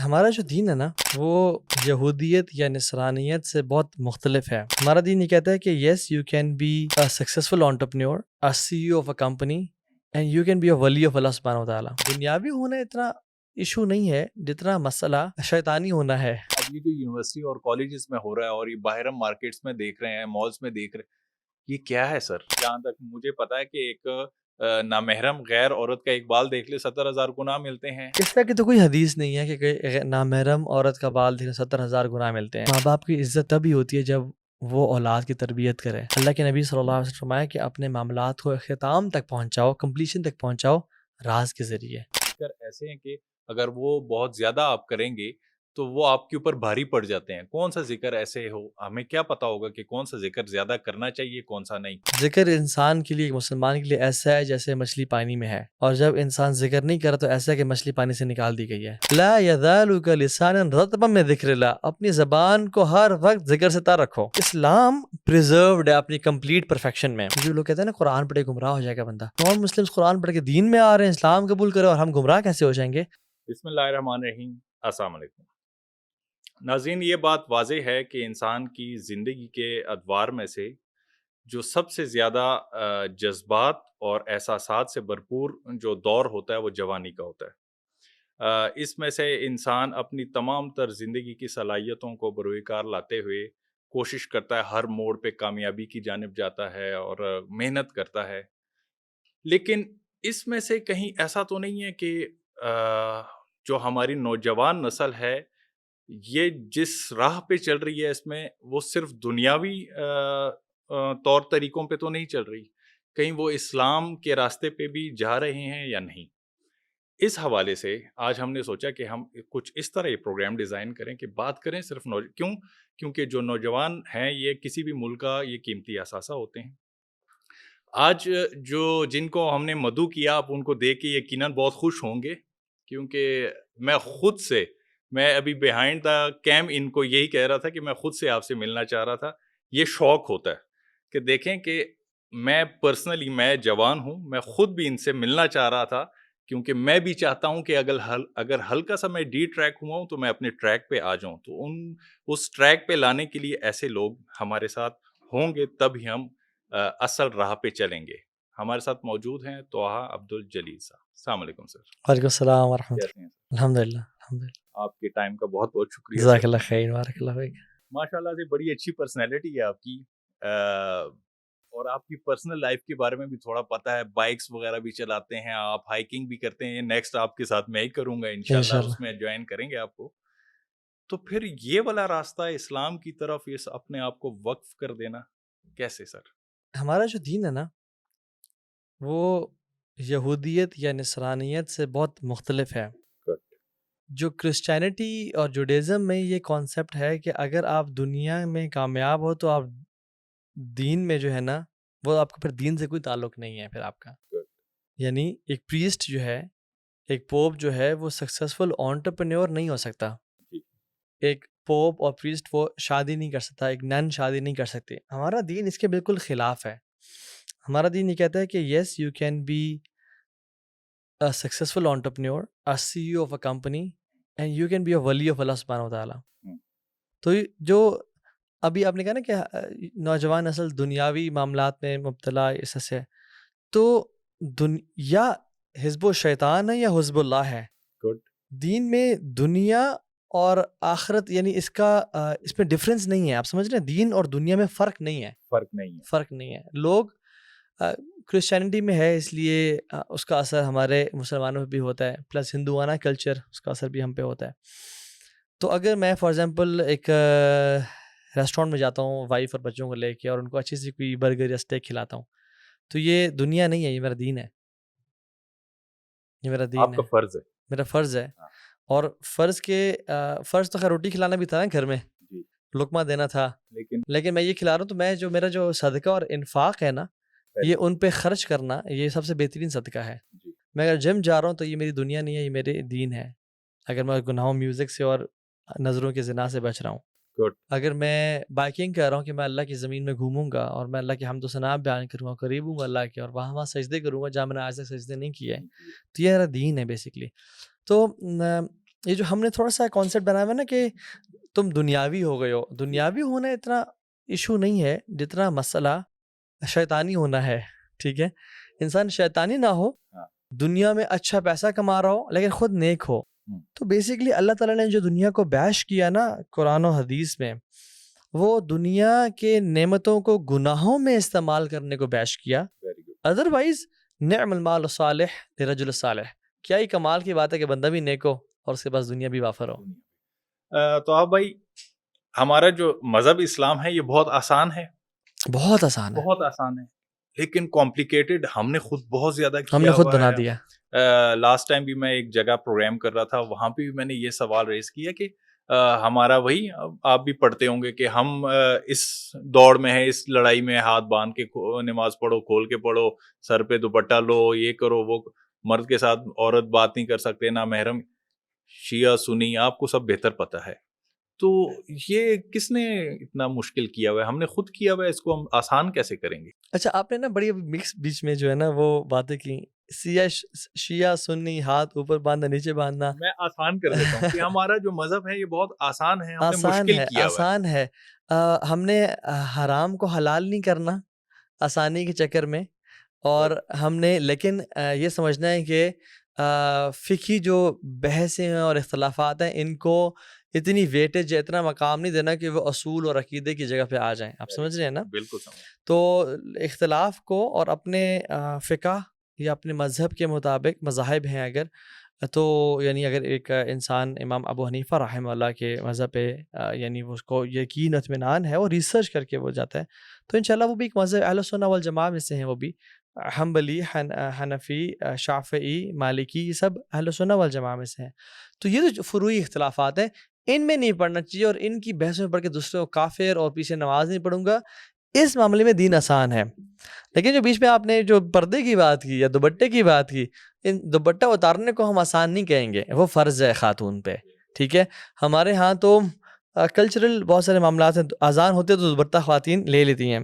ہمارا جو دین ہے نا وہ یہودیت یا نصرانیت سے بہت مختلف ہے. ہمارا دین یہ کہتا ہے کہ yes you can be a successful entrepreneur, a C E O of a company, and you can be a ولی آف اللہ سبحانہ و تعالیٰ. دنیاوی ہونا اتنا ایشو نہیں ہے جتنا مسئلہ شیطانی ہونا ہے. اب یہ جو یونیورسٹی اور کالجز میں ہو رہا ہے اور یہ باہر ہم مارکیٹس میں دیکھ رہے ہیں، مالز میں دیکھ رہے ہیں، یہ کیا ہے سر؟ جہاں تک مجھے پتا ہے کہ ایک نامحرم غیر عورت کا ایک بال دیکھ لے 70,000 گناہ ملتے ہیں. اس طرح کی تو کوئی حدیث نہیں ہے کہ نامحرم عورت کا بال دیکھنے 70,000 گناہ ملتے ہیں. ماں باپ کی عزت تبھی ہوتی ہے جب وہ اولاد کی تربیت کرے. اللہ کے نبی صلی اللہ علیہ وسلم فرمایا کہ اپنے معاملات کو اختتام تک پہنچاؤ، کمپلیشن تک پہنچاؤ راز کے ذریعے. ذکر ایسے ہیں کہ اگر وہ بہت زیادہ آپ کریں گے تو وہ آپ کے اوپر بھاری پڑ جاتے ہیں. کون سا ذکر ایسے ہو؟ ہمیں کیا پتا ہوگا کہ کون سا ذکر زیادہ کرنا چاہیے، کون سا نہیں؟ ذکر انسان کے لیے، مسلمان کے لیے ایسا ہے جیسے مچھلی پانی میں ہے، اور جب انسان ذکر نہیں کرا تو ایسا ہے کہ مچھلی پانی سے نکال دی گئی ہے. لا یزالک لسانا رطبا من ذکر اللہ، اپنی زبان کو ہر وقت ذکر سے تر رکھو. اسلام پریزروڈ ہے اپنی کمپلیٹ پرفیکشن میں. جو لوگ کہتے ہیں نا قرآن پڑھ کے گمراہ ہو جائے گا بندہ، نان مسلمس قرآن پڑھ کے دین میں آ رہے ہیں، اسلام قبول کرے، اور ہم گمراہ کیسے ہو جائیں گے؟ بسم اللہ الرحمن الرحیم. السلام علیکم ناظرین. یہ بات واضح ہے کہ انسان کی زندگی کے ادوار میں سے جو سب سے زیادہ جذبات اور احساسات سے بھرپور جو دور ہوتا ہے وہ جوانی کا ہوتا ہے. اس میں سے انسان اپنی تمام تر زندگی کی صلاحیتوں کو بروئے کار لاتے ہوئے کوشش کرتا ہے، ہر موڑ پہ کامیابی کی جانب جاتا ہے اور محنت کرتا ہے. لیکن اس میں سے کہیں ایسا تو نہیں ہے کہ جو ہماری نوجوان نسل ہے یہ جس راہ پہ چل رہی ہے اس میں وہ صرف دنیاوی طور طریقوں پہ تو نہیں چل رہی، کہیں وہ اسلام کے راستے پہ بھی جا رہے ہیں یا نہیں. اس حوالے سے آج ہم نے سوچا کہ ہم کچھ اس طرح یہ پروگرام ڈیزائن کریں کہ بات کریں صرف کیونکہ جو نوجوان ہیں یہ کسی بھی ملک کا یہ قیمتی اثاثہ ہوتے ہیں. آج جن کو ہم نے مدعو کیا آپ ان کو دیکھ کے یقیناً بہت خوش ہوں گے، کیونکہ میں ابھی بیہائنڈ دا کیم ان کو یہی کہہ رہا تھا کہ میں خود سے آپ سے ملنا چاہ رہا تھا. یہ شوق ہوتا ہے کہ دیکھیں کہ میں پرسنلی میں جوان ہوں، میں خود بھی ان سے ملنا چاہ رہا تھا، کیونکہ میں بھی چاہتا ہوں کہ اگر ہلکا سا میں ڈی ٹریک ہوا ہوں تو میں اپنے ٹریک پہ آ جاؤں. تو اس ٹریک پہ لانے کے لیے ایسے لوگ ہمارے ساتھ ہوں گے تب ہی ہم اصل راہ پہ چلیں گے. ہمارے ساتھ موجود ہیں طٰہٰ عبدالجلیل صاحب. السلام علیکم سر. وعلیکم السلام ورحمۃ کیسے ہیں اللہ. الحمد للہ. آپ کے ٹائم کا بہت بہت شکریہ. جزاک اللہ خیر، بارک اللہ فیک. ماشاء اللہ سے بڑی اچھی پرسنالٹی ہے آپ کی، اور آپ کی پرسنل لائف کے بارے میں بھی تھوڑا پتا ہے. بائکس وغیرہ بھی چلاتے ہیں آپ، ہائیکنگ بھی کرتے ہیں. نیکسٹ آپ کے ساتھ میں ہی کروں گا انشاءاللہ، اس میں جوائن کریں گے آپ کو. تو پھر یہ والا راستہ اسلام کی طرف یہ اپنے آپ کو وقف کر دینا کیسے سر؟ ہمارا جو دین ہے نا وہ یہودیت یا نصرانیت سے بہت مختلف ہے. جو کرسچینٹی اور جوڈیزم میں یہ کانسیپٹ ہے کہ اگر آپ دنیا میں کامیاب ہو تو آپ دین میں جو ہے نا وہ آپ کو پھر دین سے کوئی تعلق نہیں ہے پھر آپ کا. یعنی ایک پریسٹ جو ہے، ایک پوپ جو ہے، وہ سکسیزفل انٹرپرینور نہیں ہو سکتا. ایک پوپ اور پریسٹ وہ شادی نہیں کر سکتا، ایک نن شادی نہیں کر سکتے. ہمارا دین اس کے بالکل خلاف ہے. ہمارا دین یہ کہتا ہے کہ yes you can be a successful entrepreneur, a C E O of a company, and you can be a ولی آف اللہ سبحانہ و تعالیٰ. تو جو ابھی آپ نے کہا نا کہ نوجوان نسل دنیاوی معاملات میں مبتلا اس سے، تو یا حزب الشیطان ہے یا حزب اللہ ہے. دین میں دنیا اور آخرت یعنی اس میں ڈفرینس نہیں ہے. آپ سمجھ رہے ہیں؟ دین اور دنیا میں فرق نہیں ہے. لوگ کرسچینٹی میں ہے اس لیے اس کا اثر ہمارے مسلمانوں پہ بھی ہوتا ہے، پلس ہندوانہ کلچر اس کا اثر بھی ہم پہ ہوتا ہے. تو اگر میں فار ایگزامپل ایک ریسٹورینٹ میں جاتا ہوں وائف اور بچوں کو لے کے اور ان کو اچھی سی کوئی برگر یا اسٹیک کھلاتا ہوں، تو یہ دنیا نہیں ہے، یہ میرا دین ہے. یہ میرا دین آپ کا فرض ہے، میرا فرض ہے. اور فرض تو خیر روٹی کھلانا بھی تھا نا، گھر میں لقمہ دینا تھا، لیکن میں یہ کھلا رہا ہوں تو میرا جو صدقہ اور انفاق ہے نا، یہ ان پہ خرچ کرنا یہ سب سے بہترین صدقہ ہے. میں اگر جم جا رہا ہوں تو یہ میری دنیا نہیں ہے، یہ میرے دین ہے. اگر میں گناہوں میوزک سے اور نظروں کے زنا سے بچ رہا ہوں، اگر میں بائکنگ کر رہا ہوں کہ میں اللہ کی زمین میں گھوموں گا اور میں اللہ کے حمد و ثنا بیان کروں گا، قریب ہوں گا اللہ کے، اور وہاں سجدے کروں گا جہاں میں نے آج تک سجدے نہیں کیے ہیں، تو یہ میرا دین ہے بیسکلی. تو یہ جو ہم نے تھوڑا سا کانسیپٹ بنایا ہوا ہے نا کہ تم دنیاوی ہو گئے ہو، دنیاوی ہونا اتنا ایشو نہیں ہے جتنا مسئلہ شیطانی ہونا ہے. ٹھیک ہے، انسان شیطانی نہ ہو، ہاں. دنیا میں اچھا پیسہ کما رہا ہو لیکن خود نیک ہو. تو بیسیکلی اللہ تعالیٰ نے جو دنیا کو بیش کیا نا قرآن و حدیث میں، وہ دنیا کے نعمتوں کو گناہوں میں استعمال کرنے کو بیش کیا. ادروائز نعم المال صالح لرجل صالح، کیا ہی کمال کی بات ہے کہ بندہ بھی نیک ہو اور اس کے پاس دنیا بھی وافر ہو. تو آپ بھائی، ہمارا جو مذہب اسلام ہے یہ بہت آسان ہے، بہت آسان ہے، بہت آسان ہے، لیکن کمپلیکیٹڈ ہم نے خود بہت زیادہ ہم نے کیا خود ہوا بنا ہے. دیا. لاسٹ ٹائم بھی میں ایک جگہ پروگرام کر رہا تھا، وہاں پہ بھی میں نے یہ سوال ریز کیا کہ ہمارا وہی آپ بھی پڑھتے ہوں گے کہ ہم اس دوڑ میں ہیں، اس لڑائی میں، ہاتھ باندھ کے نماز پڑھو، کھول کے پڑھو، سر پہ دوپٹہ لو، یہ کرو وہ، مرد کے ساتھ عورت بات نہیں کر سکتے، نہ محرم، شیعہ سنی آپ کو سب بہتر پتہ ہے. تو یہ کس نے اتنا مشکل کیا ہوا ہے؟ ہم نے خود کیا ہوا ہے، اس کو ہم آسان کیسے کریں گے؟ اچھا، آپ نے نا بڑی مکس بیچ میں جو ہے نا وہ باتیں کی، شیعہ سنی، ہاتھ اوپر باندھنا نیچے باندھنا. میں آسان کر دیتا ہوں کہ ہمارا جو مذہب ہے یہ بہت آسان ہے، ہم نے آسان مشکل ہے، کیا ہوا ہے. آسان ہے. ہم نے حرام کو حلال نہیں کرنا آسانی کے چکر میں، اور ہم نے لیکن یہ سمجھنا ہے کہ فقہی جو بحثیں ہیں اور اختلافات ہیں ان کو اتنی ویٹیج یا اتنا مقام نہیں دینا کہ وہ اصول اور عقیدے کی جگہ پہ آ جائیں. آپ سمجھ رہے ہیں نا؟ بالکل سمجھ. تو اختلاف کو اور اپنے فقہ یا اپنے مذہب کے مطابق، مذاہب ہیں اگر تو یعنی اگر ایک انسان امام ابو حنیفہ رحمہ اللہ کے مذہب پہ یعنی اس کو یقین اطمینان ہے، وہ ریسرچ کر کے وہ جاتا ہے، تو انشاءاللہ وہ بھی ایک مذہب اہل سنہ والجماعہ میں سے ہیں. وہ بھی حنبلی، حنفی، شافعی، مالکی، یہ سب اہل سنہ والجماعہ میں سے ہیں. تو یہ جو فروعی اختلافات ہیں ان میں نہیں پڑھنا چاہیے، اور ان کی بحث میں پڑھ کے دوسرے کو کافر اور پیچھے نماز نہیں پڑھوں گا، اس معاملے میں دین آسان ہے. لیکن جو بیچ میں آپ نے جو پردے کی بات کی یا دوپٹے کی بات کی، ان دوپٹہ اتارنے کو ہم آسان نہیں کہیں گے، وہ فرض ہے خاتون پہ. ٹھیک ہے، ہمارے ہاں تو کلچرل بہت سارے معاملات ہیں. اذان ہوتے تو دوپٹہ خواتین لے لیتی ہیں.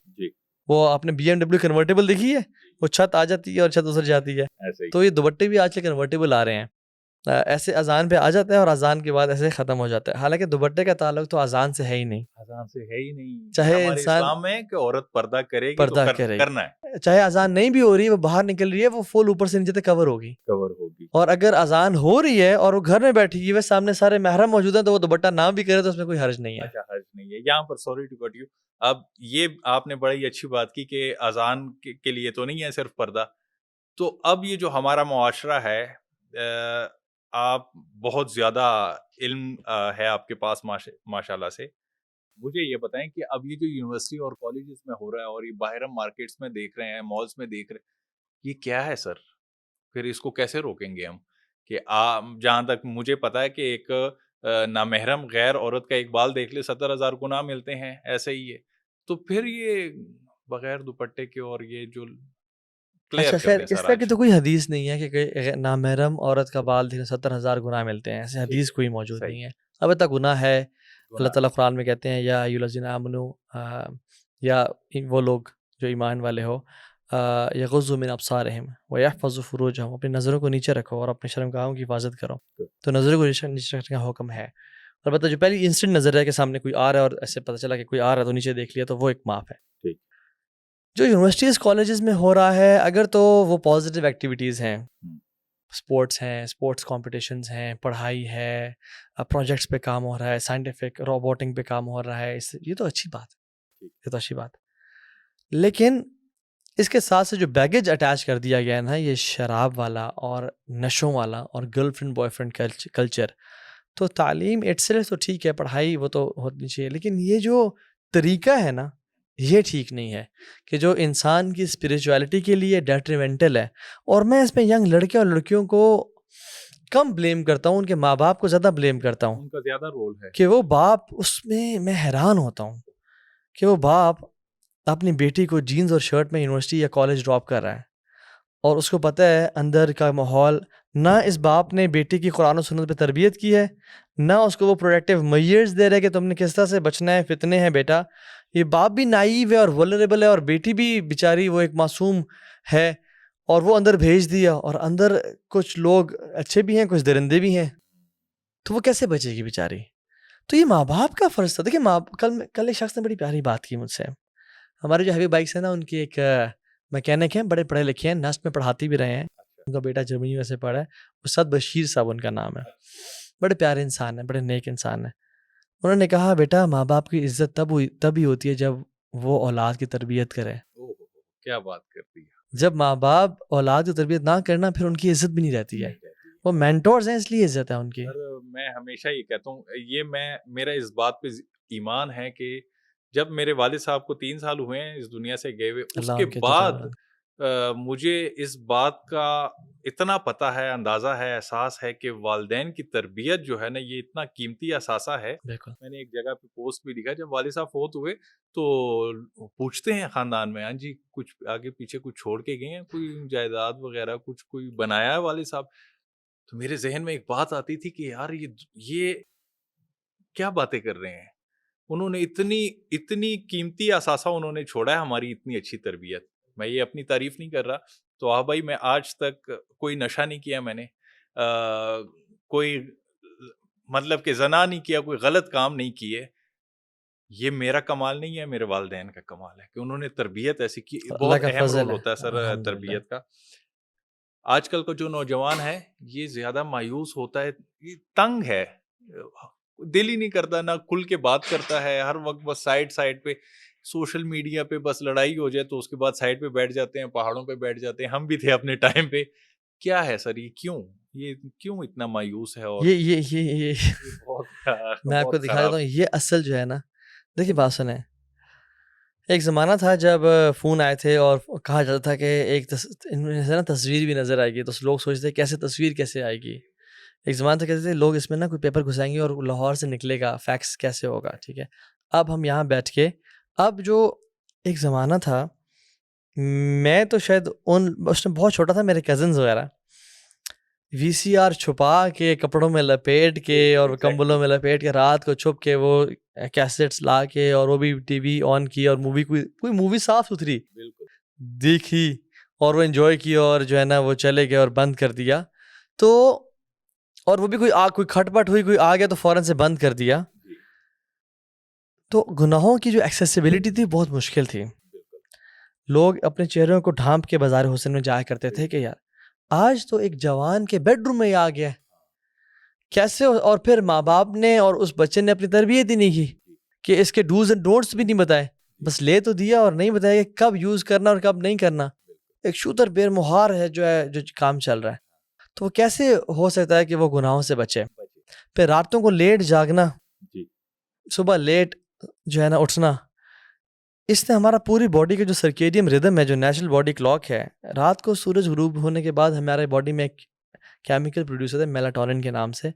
وہ آپ نے BMW کنورٹیبل دیکھی ہے، وہ چھت آ جاتی ہے اور چھت اتر جاتی ہے. تو یہ دوپٹے بھی آج کل کنورٹیبل آ رہے ہیں، ایسے اذان پہ آ جاتا ہے اور اذان کے بعد ایسے ختم ہو جاتا ہے. حالانکہ دوپٹے کا تعلق تو اذان سے ہے ہی نہیں، اذان سے ہے ہی نہیں. چاہے ہمارے انسان اسلام میں کہ عورت پردہ کرے گی پردہ تو کرے کرنا ہے، چاہے اذان نہیں بھی ہو رہی ہے، وہ باہر نکل رہی ہے، وہ فل اوپر سے نیچے تک کور ہوگی. کور ہوگی. اور اگر اذان ہو رہی ہے اور وہ گھر میں بیٹھی ہوئی ہے، سامنے سارے محرم موجود ہیں، تو وہ دوپٹہ نہ بھی کرے تو اس میں کوئی حرج نہیں ہے. اچھا، حرج نہیں ہے. یہاں پر سوری ٹو کٹ یو، اب یہ آپ نے بڑی اچھی بات کی کہ اذان کے لیے تو نہیں ہے صرف پردہ. تو اب یہ جو ہمارا معاشرہ ہے، آپ بہت زیادہ علم ہے آپ کے پاس ماشاء اللہ سے. مجھے یہ بتائیں کہ اب یہ جو یونیورسٹی اور کالجز میں ہو رہا ہے اور یہ باہر ہم مارکیٹس میں دیکھ رہے ہیں، مالز میں دیکھ رہے ہیں، یہ کیا ہے سر؟ پھر اس کو کیسے روکیں گے ہم؟ کہ جہاں تک مجھے پتا ہے کہ ایک نامحرم غیر عورت کا ایک بال دیکھ لے 70,000 گناہ ملتے ہیں، ایسے ہی ہے. تو پھر یہ بغیر دوپٹے کے اور یہ جو کلیئر اچھا کر خیر، دیں اس سر طرح کی آج. تو کوئی حدیث نہیں ہے کہ نامحرم عورت کا بال دیکھنے 70,000 گناہ ملتے ہیں، ایسے حدیث کوئی موجود نہیں ہے. البتہ گناہ ہے. اللہ تعالیٰ قرآن میں کہتے ہیں یا ایھا الذین آمنوا، یا وہ لوگ جو ایمان والے ہو، یغضوا من ابصارہم ویحفظوا فروجہم، اپنی نظروں کو نیچے رکھو اور اپنے شرمگاہوں کی حفاظت کرو. تو نظروں کو نیچے رکھنے کا حکم ہے. البتہ جو پہلی انسٹنٹ نظر ہے کہ سامنے کوئی آ رہا ہے اور ایسے پتہ چلا کہ کوئی آ رہا ہے تو نیچے دیکھ لیا، تو وہ ایک معاف ہے. جو یونیورسٹیز کالجز میں ہو رہا ہے اگر تو وہ پازیٹیو ایکٹیویٹیز ہیں، اسپورٹس ہیں، اسپورٹس کمپٹیشنز ہیں، پڑھائی ہے، پروجیکٹس پہ کام ہو رہا ہے، سائنٹیفک روبوٹنگ پہ کام ہو رہا ہے، یہ تو اچھی بات ہے، یہ تو اچھی بات ہے. لیکن اس کے ساتھ سے جو بیگیج اٹیچ کر دیا گیا ہے نا، یہ شراب والا اور نشوں والا اور girl friend boy friend culture, تو تعلیم اٹ سیلف تو ٹھیک ہے، پڑھائی وہ تو ہونی چاہیے، لیکن یہ جو طریقہ ہے نا یہ ٹھیک نہیں ہے کہ جو انسان کی اسپریچویلٹی کے لیے ڈیٹریمنٹل ہے. اور میں اس میں ینگ لڑکے اور لڑکیوں کو کم بلیم کرتا ہوں، ان کے ماں باپ کو زیادہ بلیم کرتا ہوں. ان کا زیادہ رول ہے کہ وہ باپ اس میں حیران ہوتا ہوں کہ وہ باپ اپنی بیٹی کو جینز اور شرٹ میں یونیورسٹی یا کالج ڈراپ کر رہا ہے، اور اس کو پتہ ہے اندر کا ماحول، نہ اس باپ نے بیٹی کی قرآن و سنت پہ تربیت کی ہے، نہ اس کو وہ پروڈکٹیو میئرز دے رہے کہ تم نے کس طرح سے بچنا ہے، فتنے ہیں بیٹا. یہ باپ بھی نائیو ہے اور ولنریبل ہے، اور بیٹی بھی بیچاری وہ ایک معصوم ہے، اور وہ اندر بھیج دیا. اور اندر کچھ لوگ اچھے بھی ہیں، کچھ درندے بھی ہیں. تو وہ کیسے بچے گی بیچاری؟ تو یہ ماں باپ کا فرض تھا. دیکھیے کل ایک شخص نے بڑی پیاری بات کی مجھ سے. ہمارے جو ہیوی بائکس ہیں نا ان کی ایک میکینک ہیں, بڑے پڑھے لکھے ہیں, نسٹ میں پڑھاتی بھی رہے ہیں, ان کا بیٹا جرمنی میں سے پڑھا ہے, استاد بشیر صاحب ان کا نام ہے. بڑے پیارے انسان ہیں, بڑے نیک انسان ہیں. انہوں نے کہا بیٹا ماں باپ کی عزت تب ہی ہوتی ہے جب وہ اولاد کی تربیت کرے. کیا بات کرتی ہے. جب ماں باپ اولاد کی تربیت نہ کرنا پھر ان کی عزت بھی نہیں رہتی ہے. وہ مینٹورز ہیں اس لیے عزت ہے ان کی. میں ہمیشہ یہ کہتا ہوں, یہ میرا اس بات پہ ایمان ہے کہ جب میرے والد صاحب کو 3 سال ہوئے ہیں اس دنیا سے گئے ہوئے, اس اللہ کے ان کے بعد مجھے اس بات کا اتنا پتہ ہے, اندازہ ہے, احساس ہے کہ والدین کی تربیت جو ہے نا یہ اتنا قیمتی اثاثہ ہے. بالکل. میں نے ایک جگہ پہ پوسٹ بھی لکھا, جب والد صاحب فوت ہوئے تو پوچھتے ہیں خاندان میں, ہاں جی کچھ آگے پیچھے کچھ چھوڑ کے گئے ہیں, کوئی جائیداد وغیرہ کچھ کوئی بنایا ہے والد صاحب؟ تو میرے ذہن میں ایک بات آتی تھی کہ یار یہ کیا باتیں کر رہے ہیں. انہوں نے اتنی قیمتی اثاثہ انہوں نے چھوڑا ہے, ہماری اتنی اچھی تربیت. میں یہ اپنی تعریف نہیں کر رہا. تو بھائی میں آج تک کوئی نشہ نہیں کیا, میں نے کوئی مطلب کہ زنا نہیں کیا, کوئی غلط کام نہیں کیے. یہ میرا کمال نہیں ہے, میرے والدین کا کمال ہے کہ انہوں نے تربیت ایسی کی. اللہ بہت کا اہم فضل رول ہے ہوتا ہے سر الحمدللہ. تربیت کا. آج کل کا جو نوجوان ہے یہ زیادہ مایوس ہوتا ہے, یہ تنگ ہے, دل ہی نہیں کرتا, نہ کھل کے بات کرتا ہے, ہر وقت بس سائڈ پہ سوشل میڈیا پہ بس لڑائی ہو جائے تو اس کے بعد سائڈ پہ بیٹھ جاتے ہیں, پہاڑوں پہ بیٹھ جاتے ہیں. ہم بھی تھے اپنے ٹائم پہ. کیا ہے سر یہ کیوں اتنا مایوس ہے؟ اور یہ میں آپ کو دکھا دیتا ہوں. یہ اصل جو ہے نا, دیکھیے بات سنیں, ایک زمانہ تھا جب فون آئے تھے اور کہا جاتا تھا کہ ایک ان میں سے نا تصویر بھی نظر آئے گی, تو لوگ سوچتے کیسے تصویر کیسے آئے گی. ایک زمانہ تھا کہتے تھے لوگ اس میں نا کوئی پیپر گھسائیں گے اور لاہور سے نکلے گا, فیکس کیسے ہوگا. ٹھیک ہے, اب ہم یہاں بیٹھ کے, اب جو ایک زمانہ تھا, میں تو شاید اس میں بہت چھوٹا تھا, میرے کزنز وغیرہ وی سی آر چھپا کے کپڑوں میں لپیٹ کے اور کمبلوں میں لپیٹ کے رات کو چھپ کے وہ کیسٹس لا کے, اور وہ بھی ٹی وی آن کی اور مووی کوئی مووی صاف ستھری دیکھی اور وہ انجوائے کی, اور جو ہے نا وہ چلے گئے اور بند کر دیا. تو اور وہ بھی کوئی کھٹ پٹ ہوئی, کوئی آ گیا تو فوراً سے بند کر دیا. تو گناہوں کی جو ایکسیسیبلٹی تھی بہت مشکل تھی. لوگ اپنے چہروں کو ڈھانپ کے بازار حسن میں جایا کرتے تھے کہ یار آج تو ایک جوان کے بیڈ روم میں ہی آ گیا کیسے, اور پھر ماں باپ نے اور اس بچے نے اپنی تربیت ہی نہیں کی کہ اس کے ڈوز اینڈ ڈونٹس بھی نہیں بتائے, بس لے تو دیا اور نہیں بتایا کہ کب یوز کرنا اور کب نہیں کرنا. ایک شوتر بیر مہار ہے جو کام چل رہا ہے. تو وہ کیسے ہو سکتا ہے کہ وہ گناہوں سے بچے؟ پھر راتوں کو لیٹ جاگنا, صبح لیٹ جو ہے نا اٹھنا, اس نے ہمارا پوری باڈی کا جو سرکیڈیم ردم ہے, جو نیچرل باڈی کلاک ہے, رات کو سورج غروب ہونے کے بعد ہمارے باڈی میں ایک کیمیکل پروڈیوس ہوتا ہے میلاٹونن کے نام سے,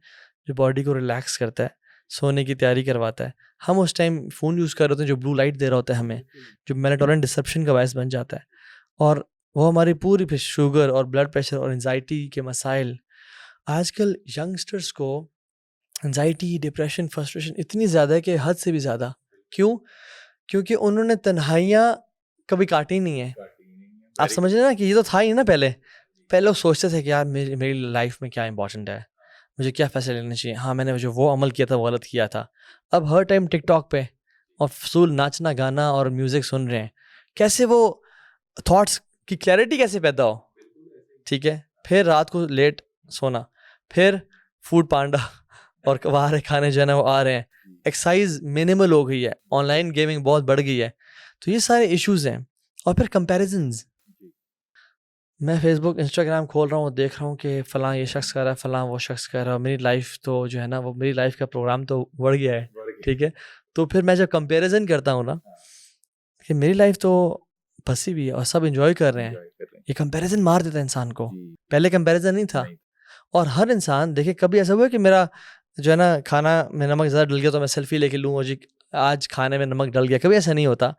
جو باڈی کو ریلیکس کرتا ہے, سونے کی تیاری کرواتا ہے. ہم اس ٹائم فون یوز کر رہے ہوتے ہیں جو بلو لائٹ دے رہا ہوتا ہے ہمیں, جو میلاٹونن ڈسرپشن کا باعث بن جاتا ہے, اور وہ ہماری پوری پھر شوگر اور بلڈ پریشر اور انزائٹی کے مسائل. آج کل ینگسٹرس کو انزائٹی, ڈپریشن, فرسٹریشن اتنی زیادہ ہے کہ حد سے بھی زیادہ. کیوں؟ کیونکہ انہوں نے تنہائیاں کبھی کاٹی نہیں ہیں. آپ سمجھ رہے ہیں نا کہ یہ تو تھا ہی نا. پہلے لوگ سوچتے تھے کہ یار میری لائف میں کیا امپورٹنٹ ہے, مجھے کیا فیصلے لینے چاہیے. ہاں میں نے جو وہ عمل کیا تھا وہ غلط کیا تھا. اب ہر ٹائم ٹک ٹاک پہ اور فضول ناچنا گانا اور میوزک سن رہے ہیں. کیسے وہ تھاٹس کی کلیئرٹی کیسے پیدا ہو؟ ٹھیک ہے, پھر رات کو لیٹ سونا, پھر فوڈ پانڈا اور باہر کھانے جو ہے نا وہ آ رہے ہیں. ایکسرسائز منیمل ہو گئی ہے, آن لائن گیمنگ بہت بڑھ گئی ہے. تو یہ سارے ایشوز ہیں. اور پھر کمپیریزنز, میں فیس بک انسٹاگرام کھول رہا ہوں, دیکھ رہا ہوں کہ فلاں یہ شخص کر رہا ہے, فلاں وہ شخص کر رہا ہے. میری لائف تو جو ہے نا وہ میری لائف کا پروگرام تو بڑھ گیا ہے. ٹھیک ہے, تو پھر میں جب کمپیریزن کرتا ہوں نا کہ میری لائف تو پھنسی بھی ہے اور سب انجوائے کر رہے ہیں, یہ کمپیریزن مار دیتا ہے انسان کو. پہلے کمپیریزن نہیں تھا. اور ہر انسان دیکھیں, کبھی ایسا ہوا کہ میرا جو ہے نا کھانا میں نمک زیادہ ڈل گیا تو میں سیلفی لے کے لوں اور جی آج کھانے میں نمک ڈل گیا. کبھی ایسا نہیں ہوتا.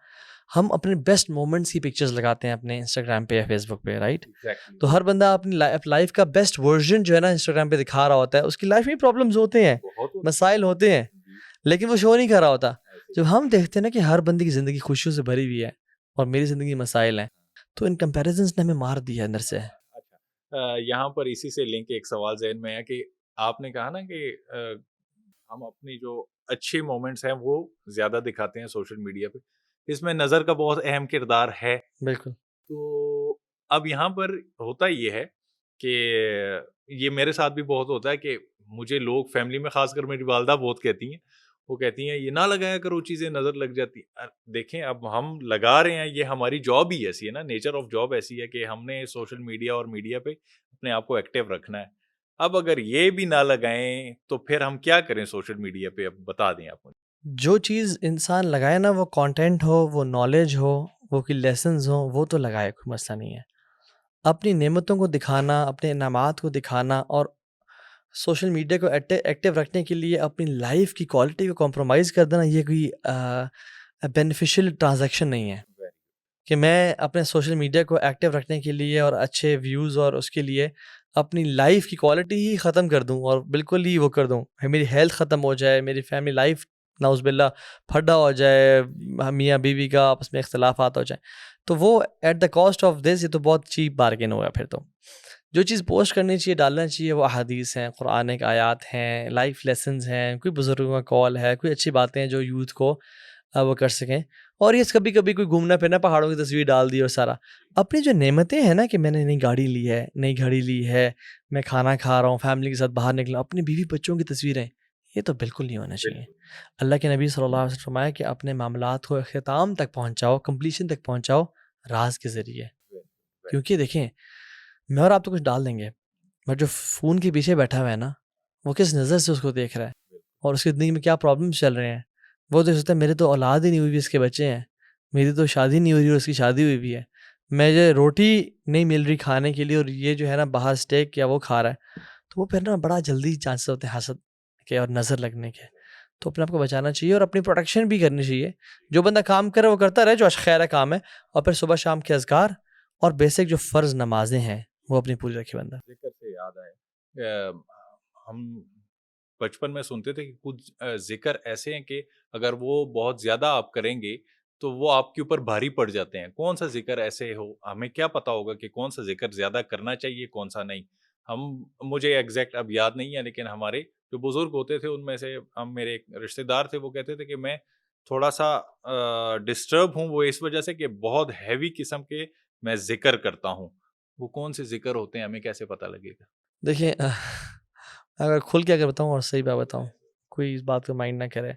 ہم اپنے بیسٹ مومنٹس کی پکچرز لگاتے ہیں اپنے انسٹاگرام پہ یا فیس بک پہ, رائٹ؟ تو ہر بندہ اپنی لائف کا بیسٹ ورژن جو ہے نا انسٹاگرام پہ دکھا رہا ہوتا ہے. اس کی لائف میں پرابلمز ہوتے ہیں, مسائل ہوتے ہیں, لیکن وہ شو نہیں کر رہا ہوتا. جب ہم دیکھتے ہیں نا کہ ہر بندے کی زندگی خوشیوں سے بھری ہوئی ہے اور میری زندگی مسائل ہیں, تو ان کمپیریزنس نے ہمیں مار دیا اندر سے. یہاں پر اسی سے لنک ایک سوال ذہن میں ہے کہ آپ نے کہا نا کہ ہم اپنی جو اچھے مومنٹس ہیں وہ زیادہ دکھاتے ہیں سوشل میڈیا پہ، اس میں نظر کا بہت اہم کردار ہے. بالکل. تو اب یہاں پر ہوتا یہ ہے کہ یہ میرے ساتھ بھی بہت ہوتا ہے کہ مجھے لوگ فیملی میں، خاص کر میری والدہ بہت کہتی ہیں، وہ کہتی ہیں یہ نہ لگایا کرو چیزیں، نظر لگ جاتی. دیکھیں اب ہم لگا رہے ہیں، یہ ہماری جاب ہی ایسی ہے نا، نیچر آف جاب ایسی ہے کہ ہم نے سوشل میڈیا اور میڈیا پہ اپنے آپ کو ایکٹیو رکھنا ہے. اب اگر یہ بھی نہ لگائیں تو پھر ہم کیا کریں سوشل میڈیا پہ؟ اب بتا دیں آپ مجھے. جو چیز انسان لگائے نا، وہ کانٹینٹ ہو، وہ نالج ہو، وہ کوئی لیسنز ہوں، وہ تو لگائے، کوئی مسئلہ نہیں ہے. اپنی نعمتوں کو دکھانا، اپنے انعامات کو دکھانا اور سوشل میڈیا کو ایکٹیو رکھنے کے لیے اپنی لائف کی کوالٹی کو کمپرومائز کر دینا، یہ کوئی بینیفیشیل ٹرانزیکشن نہیں ہے کہ میں اپنے سوشل میڈیا کو ایکٹیو رکھنے کے لیے اور اچھے ویوز اور اس کے لیے اپنی لائف کی کوالٹی ہی ختم کر دوں اور بالکل ہی وہ کر دوں، میری ہیلتھ ختم ہو جائے، میری فیملی لائف نعوذ باللہ پھڈا ہو جائے، میاں بیوی کا آپس میں اختلافات ہو جائیں، تو وہ at the cost of this, یہ تو بہت چیپ بارگین ہوا. پھر تو جو چیز پوسٹ کرنی چاہیے، ڈالنا چاہیے، وہ احادیث ہیں، قرآن کے آیات ہیں، لائف لیسنز ہیں، کوئی بزرگوں کا کال ہے، کوئی اچھی باتیں ہیں جو یوتھ کو وہ کر سکیں. اور یہ کبھی کبھی کوئی گھومنا پھرنا، پہاڑوں کی تصویر ڈال دی اور سارا. اپنی جو نعمتیں ہیں نا، کہ میں نے نئی گاڑی لی ہے، نئی گھڑی لی ہے، میں کھانا کھا رہا ہوں، فیملی کے ساتھ باہر نکلا، اپنی بیوی بچوں کی تصویریں، یہ تو بالکل نہیں ہونا چاہیے. اللہ کے نبی صلی اللہ علیہ وسلم فرمایا کہ اپنے معاملات کو اختتام تک پہنچاؤ، کمپلیشن تک پہنچاؤ راز کے ذریعے. کیونکہ دیکھیں، میں اور آپ تو کچھ ڈال دیں گے، بٹ جو فون کے پیچھے بیٹھا ہوا ہے نا، وہ کس نظر سے اس کو دیکھ رہا ہے اور اس کی زندگی میں کیا پرابلمس چل رہے ہیں. وہ تو سوچتا ہے میرے تو اولاد ہی نہیں ہوئی، اس کے بچے ہیں، میری تو شادی نہیں ہو رہی اور اس کی شادی ہوئی بھی ہے، مجھے روٹی نہیں مل رہی کھانے کے لیے اور یہ جو ہے نا باہر اسٹیک کیا وہ کھا رہا ہے. تو وہ پھر نا بڑا جلدی چانسز ہوتے ہیں حسد کے اور نظر لگنے کے. تو اپنے آپ کو بچانا چاہیے اور اپنی پروٹیکشن بھی کرنی چاہیے. جو بندہ کام کرے وہ کرتا رہے، جو خیر کام ہے، اور پھر صبح شام کے اذکار اور بیسک جو فرض نمازیں ہیں وہ اپنی پوری رکھے بندہ. ذکر سے یاد آئے، ہم بچپن میں سنتے تھے کہ کچھ ذکر ایسے ہیں کہ اگر وہ بہت زیادہ آپ کریں گے تو وہ آپ کے اوپر بھاری پڑ جاتے ہیں. کون سا ذکر ایسے ہو؟ ہمیں کیا پتا ہوگا کہ کون سا ذکر زیادہ کرنا چاہیے، کون سا نہیں؟ مجھے ایگزیکٹ اب یاد نہیں ہے، لیکن ہمارے جو بزرگ ہوتے تھے ان میں سے میرے ایک رشتے دار تھے، وہ کہتے تھے کہ میں تھوڑا سا ڈسٹرب ہوں، وہ اس وجہ سے کہ بہت ہیوی قسم کے میں ذکر کرتا ہوں. وہ کون سے ذکر ہوتے ہیں، ہمیں کیسے پتہ لگے گا؟ دیکھیں، اگر کھل کے اگر بتاؤں اور صحیح بات بتاؤں، کوئی اس بات کو مائنڈ نہ کرے،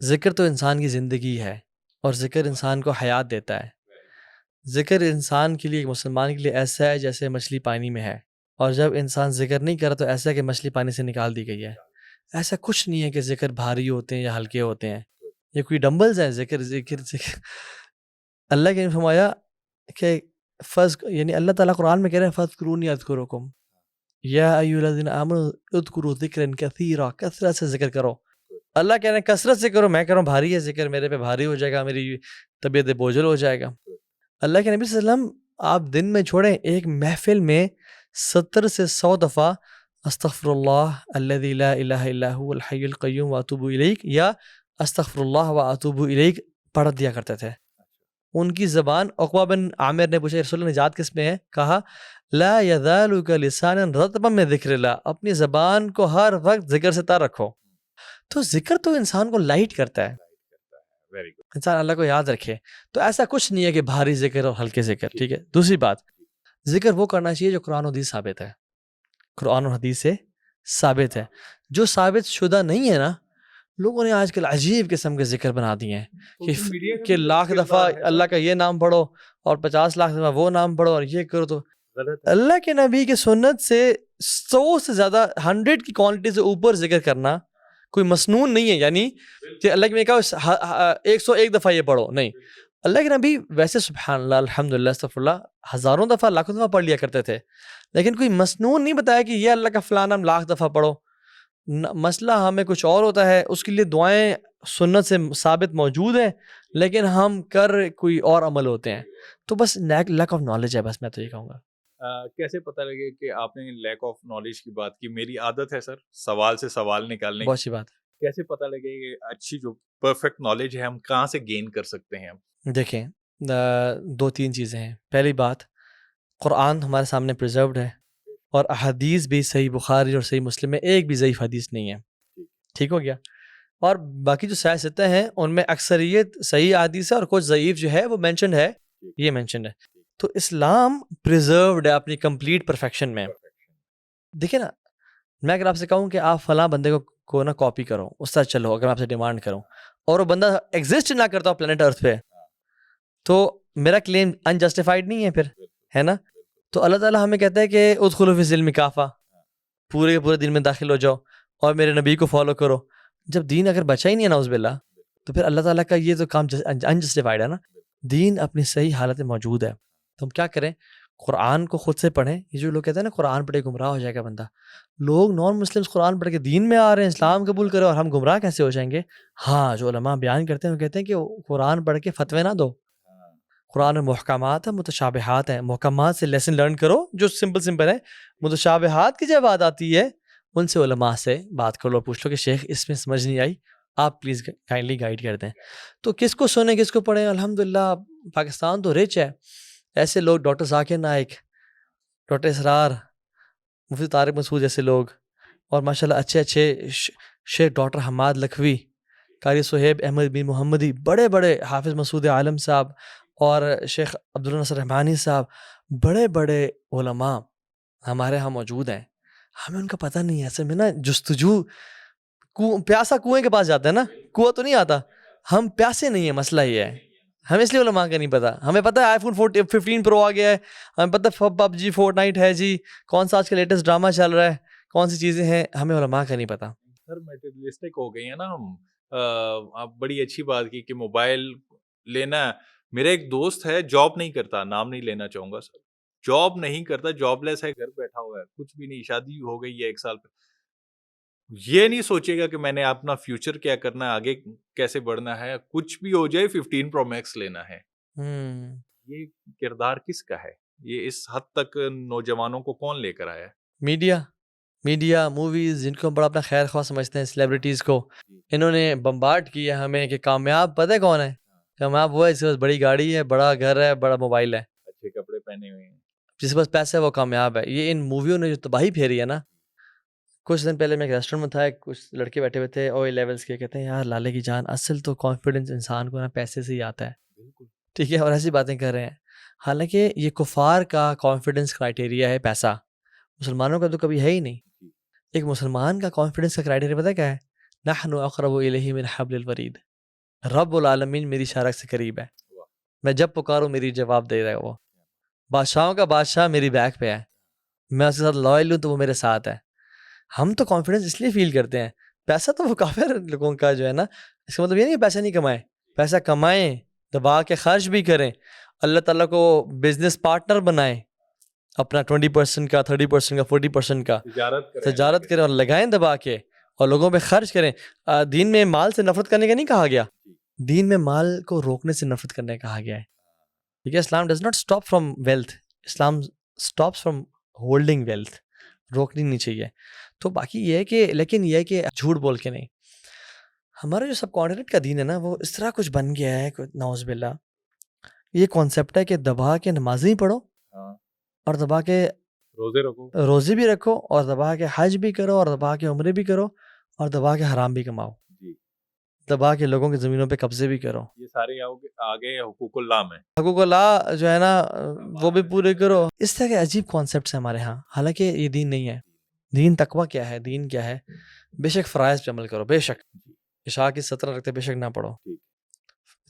ذکر تو انسان کی زندگی ہے اور ذکر انسان کو حیات دیتا ہے. ذکر انسان کے لیے، ایک مسلمان کے لیے ایسا ہے جیسے مچھلی پانی میں ہے، اور جب انسان ذکر نہیں کرا تو ایسا ہے کہ مچھلی پانی سے نکال دی گئی ہے. ایسا کچھ نہیں ہے کہ ذکر بھاری ہوتے ہیں یا ہلکے ہوتے ہیں، یہ کوئی ڈمبلز ہیں. ذکر ذکر ذکر اللہ کے نے فرمایا کہ یعنی اللہ تعالیٰ قرآن میں کہہ رہے ہیں فَاذْكُرُونِي أَذْكُرُكُمْ یا ایھا الذین آمنوا اذکروا ذکرا کثیرا، کثرت سے ذکر کرو. اللہ کہہ رہے ہیں کثرت سے کرو، میں کہہ رہا ہوں بھاری ہے ذکر، میرے پہ بھاری ہو جائے گا، میری طبیعت بوجھل ہو جائے گا. اللہ کے نبی صلی اللہ علیہ وسلم آپ دن میں چھوڑیں، ایک محفل میں 70 سے 100 دفعہ استغفر اللہ الذی لا الہ الا هو الحی القیوم واتوب الیک یا استغفر اللہ واتوب الیک پڑھ دیا کرتے تھے. ان کی زبان، عقبہ بن عامر نے پوچھا رسول اللہ نجات کس میں ہے؟ کہا لا یذالک لسانا رطبا من ذکر اللہ، اپنی زبان کو ہر وقت ذکر سے تار رکھو. تو ذکر تو انسان کو لائٹ کرتا ہے، انسان اللہ کو یاد رکھے. تو ایسا کچھ نہیں ہے کہ بھاری ذکر اور ہلکے ذکر. ٹھیک ہے. دوسری بات، ذکر وہ کرنا چاہیے جو قرآن و حدیث ثابت ہے، قرآن و حدیث سے ثابت ہے. جو ثابت شدہ نہیں ہے نا، لوگوں نے آج کل عجیب قسم کے ذکر بنا دیے ہیں کہ لاکھ دفعہ اللہ کا یہ نام پڑھو اور 50 لاکھ دفعہ وہ نام پڑھو اور یہ کرو. تو اللہ کے نبی کی سنت سے 100 سے زیادہ 100 کی کوانٹٹی سے اوپر ذکر کرنا کوئی مسنون نہیں ہے. یعنی کہ اللہ کے نبی کہا 101 دفعہ یہ پڑھو، نہیں. اللہ کے نبی ویسے سبحان اللہ الحمدللہ استغفر اللہ ہزاروں دفعہ لاکھوں دفعہ پڑھ لیا کرتے تھے، لیکن کوئی مسنون نہیں بتایا کہ یہ اللہ کا فلاں نام لاکھ دفعہ پڑھو. مسئلہ ہمیں کچھ اور ہوتا ہے، اس کے لیے دعائیں سنت سے ثابت موجود ہیں، لیکن ہم کر کوئی اور عمل ہوتے ہیں. تو بس لیک آف نالج ہے، بس میں تو یہ کہوں گا. کیسے پتہ لگے کہ آپ نے لیک آف نالج کی بات کی؟ میری عادت ہے سر سوال سے سوال نکالنے کی. بہت اچھی بات. کیسے پتہ لگے کہ اچھی جو پرفیکٹ نالج ہے ہم کہاں سے گین کر سکتے ہیں؟ دیکھیں، 2-3 چیزیں ہیں. پہلی بات، قرآن ہمارے سامنے پریزروڈ ہے اور احادیث بھی صحیح بخاری اور صحیح مسلم میں ایک بھی ضعیف حدیث نہیں ہے. ٹھیک ہو گیا. اور باقی جو سیاستیں ہیں ان میں اکثریت صحیح حدیث ہے اور کچھ ضعیف جو ہے وہ مینشنڈ ہے, یہ مینشنڈ ہے. تو اسلام پریزروڈ ہے اپنی کمپلیٹ پرفیکشن میں. دیکھیں نا, میں اگر آپ سے کہوں کہ آپ فلاں بندے کو نا کاپی کرو, اس طرح چلو, اگر میں آپ سے ڈیمانڈ کروں اور وہ بندہ ایگزسٹ نہ کرتا ہو پلانٹ ارتھ پہ, تو میرا کلیم انجسٹیفائڈ نہیں ہے پھر, ہے نا. تو اللہ تعالیٰ ہمیں کہتا ہے کہ ادخلوا فی السلم کافہ, پورے کے پورے دین میں داخل ہو جاؤ اور میرے نبی کو فالو کرو. جب دین اگر بچا ہی نہیں ہے نعوذ باللہ, تو پھر اللہ تعالیٰ کا یہ تو کام انجسٹیفائڈ ہے نا. دین اپنی صحیح حالت میں موجود ہے, تو ہم کیا کریں, قرآن کو خود سے پڑھیں. یہ جو لوگ کہتے ہیں نا قرآن پڑھ کے گمراہ ہو جائے گا بندہ, لوگ نان مسلمس قرآن پڑھ کے دین میں آ رہے ہیں, اسلام قبول کرے, اور ہم گمراہ کیسے ہو جائیں گے؟ ہاں, جو علماء بیان کرتے ہیں وہ کہتے ہیں کہ قرآن پڑھ کے فتوے نہ دو. قرآن میں محکمات ہیں, متشابہات ہیں. محکمات سے لیسن لرن کرو جو سمپل ہے. متشابہات کی جب بات آتی ہے ان سے علماء سے بات کر لو, پوچھ لو کہ شیخ اس میں سمجھ نہیں آئی, آپ پلیز کائنڈلی گائیڈ کر دیں. تو کس کو سنیں کس کو پڑھیں؟ الحمدللہ پاکستان تو رچ ہے. ایسے لوگ ڈاکٹر ذاکر نائک, ڈاکٹر اسرار, مفتی طارق مسعود جیسے لوگ, اور ماشاءاللہ اچھے شیخ ڈاکٹر حماد لکھوی, قاری صہیب احمد بن محمدی, بڑے بڑے حافظ مسعود عالم صاحب, اور شیخ عبدالناصر رحمانی صاحب, بڑے بڑے علماء ہمارے ہاں موجود ہیں. ہمیں ان کا پتہ نہیں ہے. اصل میں نا جستجو, پیاسا کنویں کے پاس جاتا ہے نا, کنواں تو نہیں آتا. ہم پیاسے نہیں ہیں, مسئلہ یہ ہے. ہمیں اس لیے علماء کا نہیں پتا. ہمیں پتہ ہے آئی فون 15 پرو آ گیا ہے, ہمیں پتہ ہے پب جی فورٹ نائٹ ہے جی, کون سا آج کا لیٹسٹ ڈرامہ چل رہا ہے, کون سی چیزیں ہیں, ہمیں علماء کا نہیں پتا. سر میٹیریلسٹک ہو گئی ہیں نا ہم. آپ بڑی اچھی بات کی کہ موبائل لینا. میرا ایک دوست ہے, جاب نہیں کرتا, نام نہیں لینا چاہوں گا سر, جاب نہیں کرتا, جاب لیس ہے, گھر بیٹھا ہوا ہے, کچھ بھی نہیں, شادی ہو گئی ہے 1 سال پہ. یہ نہیں سوچے گا کہ میں نے اپنا فیوچر کیا کرنا ہے, آگے کیسے بڑھنا ہے, کچھ بھی ہو جائے 15 Pro Max لینا ہے. یہ کردار کس کا ہے؟ یہ اس حد تک نوجوانوں کو کون لے کر آیا ہے؟ میڈیا موویز, جن کو ہم بڑا اپنا خیر خواہ سمجھتے ہیں, سیلیبریٹیز کو, انہوں نے بمبارڈ کیا ہمیں کہ کامیاب پتہ ہے کون ہے؟ کامیاب وہ ہے جس کے پاس بڑی گاڑی ہے, بڑا گھر ہے, بڑا موبائل ہے, اچھے کپڑے پہنے ہوئے ہیں, جس کے پاس پیسہ ہے وہ کامیاب ہے. یہ ان موویوں نے جو تباہی پھیری ہے نا. کچھ دن پہلے میں ایک ریسٹورینٹ میں تھا, کچھ لڑکے بیٹھے ہوئے تھے اوئی لیولس کے, کہتے ہیں یار لالے کی جان, اصل تو کانفیڈنس انسان کو نا پیسے سے ہی آتا ہے. بالکل ٹھیک ہے, اور ایسی باتیں کر رہے ہیں. حالانکہ یہ کفار کا کانفیڈنس کرائٹیریا ہے پیسہ, مسلمانوں کا تو کبھی ہے ہی نہیں. ایک مسلمان کا کانفیڈنس کا کرائٹیریا پتہ کیا ہے؟ نحن اقرب الیہ من حبل الورید, رب العالمین میری شارک سے قریب ہے, میں جب پکاروں میری جواب دے رہا ہے. وہ بادشاہوں کا بادشاہ میری بیک پہ ہے, میں اس کے ساتھ لائل ہوں تو وہ میرے ساتھ ہے. ہم تو کانفیڈنس اس لیے فیل کرتے ہیں. پیسہ تو وہ کافر لوگوں کا جو ہے نا, اس کا مطلب یہ نہیں کہ پیسہ نہیں کمائیں, پیسہ کمائیں, دبا کے خرچ بھی کریں, اللہ تعالیٰ کو بزنس پارٹنر بنائیں, اپنا 20% کا, 30% کا, 40% کا تجارت کریں اور لگائیں دبا کے, اور لوگوں پہ خرچ کریں. دین میں مال سے نفرت کرنے کا نہیں کہا گیا, دین میں مال کو روکنے سے نفرت کرنے کا کہا گیا ہے. ٹھیک ہے, Islam does not stop from wealth, Islam stops from holding wealth, روکنی نہیں چاہیے. تو باقی یہ ہے کہ, لیکن یہ ہے کہ جھوٹ بول کے نہیں. ہمارا جو سب کانٹیننٹ کا دین ہے نا, وہ اس طرح کچھ بن گیا ہے نعوذ باللہ. یہ کانسیپٹ ہے کہ دبا کے نمازیں ہی پڑھو, اور دبا کے روزے بھی رکھو, اور دبا کے حج بھی کرو, اور دبا کے عمرے بھی کرو, اور دبا کے حرام بھی کماؤ, دبا کے لوگوں کی زمینوں پہ قبضے بھی کرو. یہ سارے آگے حقوق اللہ میں, حقوق اللہ جو ہے نا وہ بھی پورے کرو. اس طرح کے عجیب کانسیپٹس ہیں ہمارے ہاں, حالانکہ یہ دین نہیں ہے. دین تقویٰ کیا ہے, دین کیا ہے؟ بے شک فرائض پہ عمل کرو, بے شک عشاء کی 17 رکعتیں بے شک نہ پڑھو,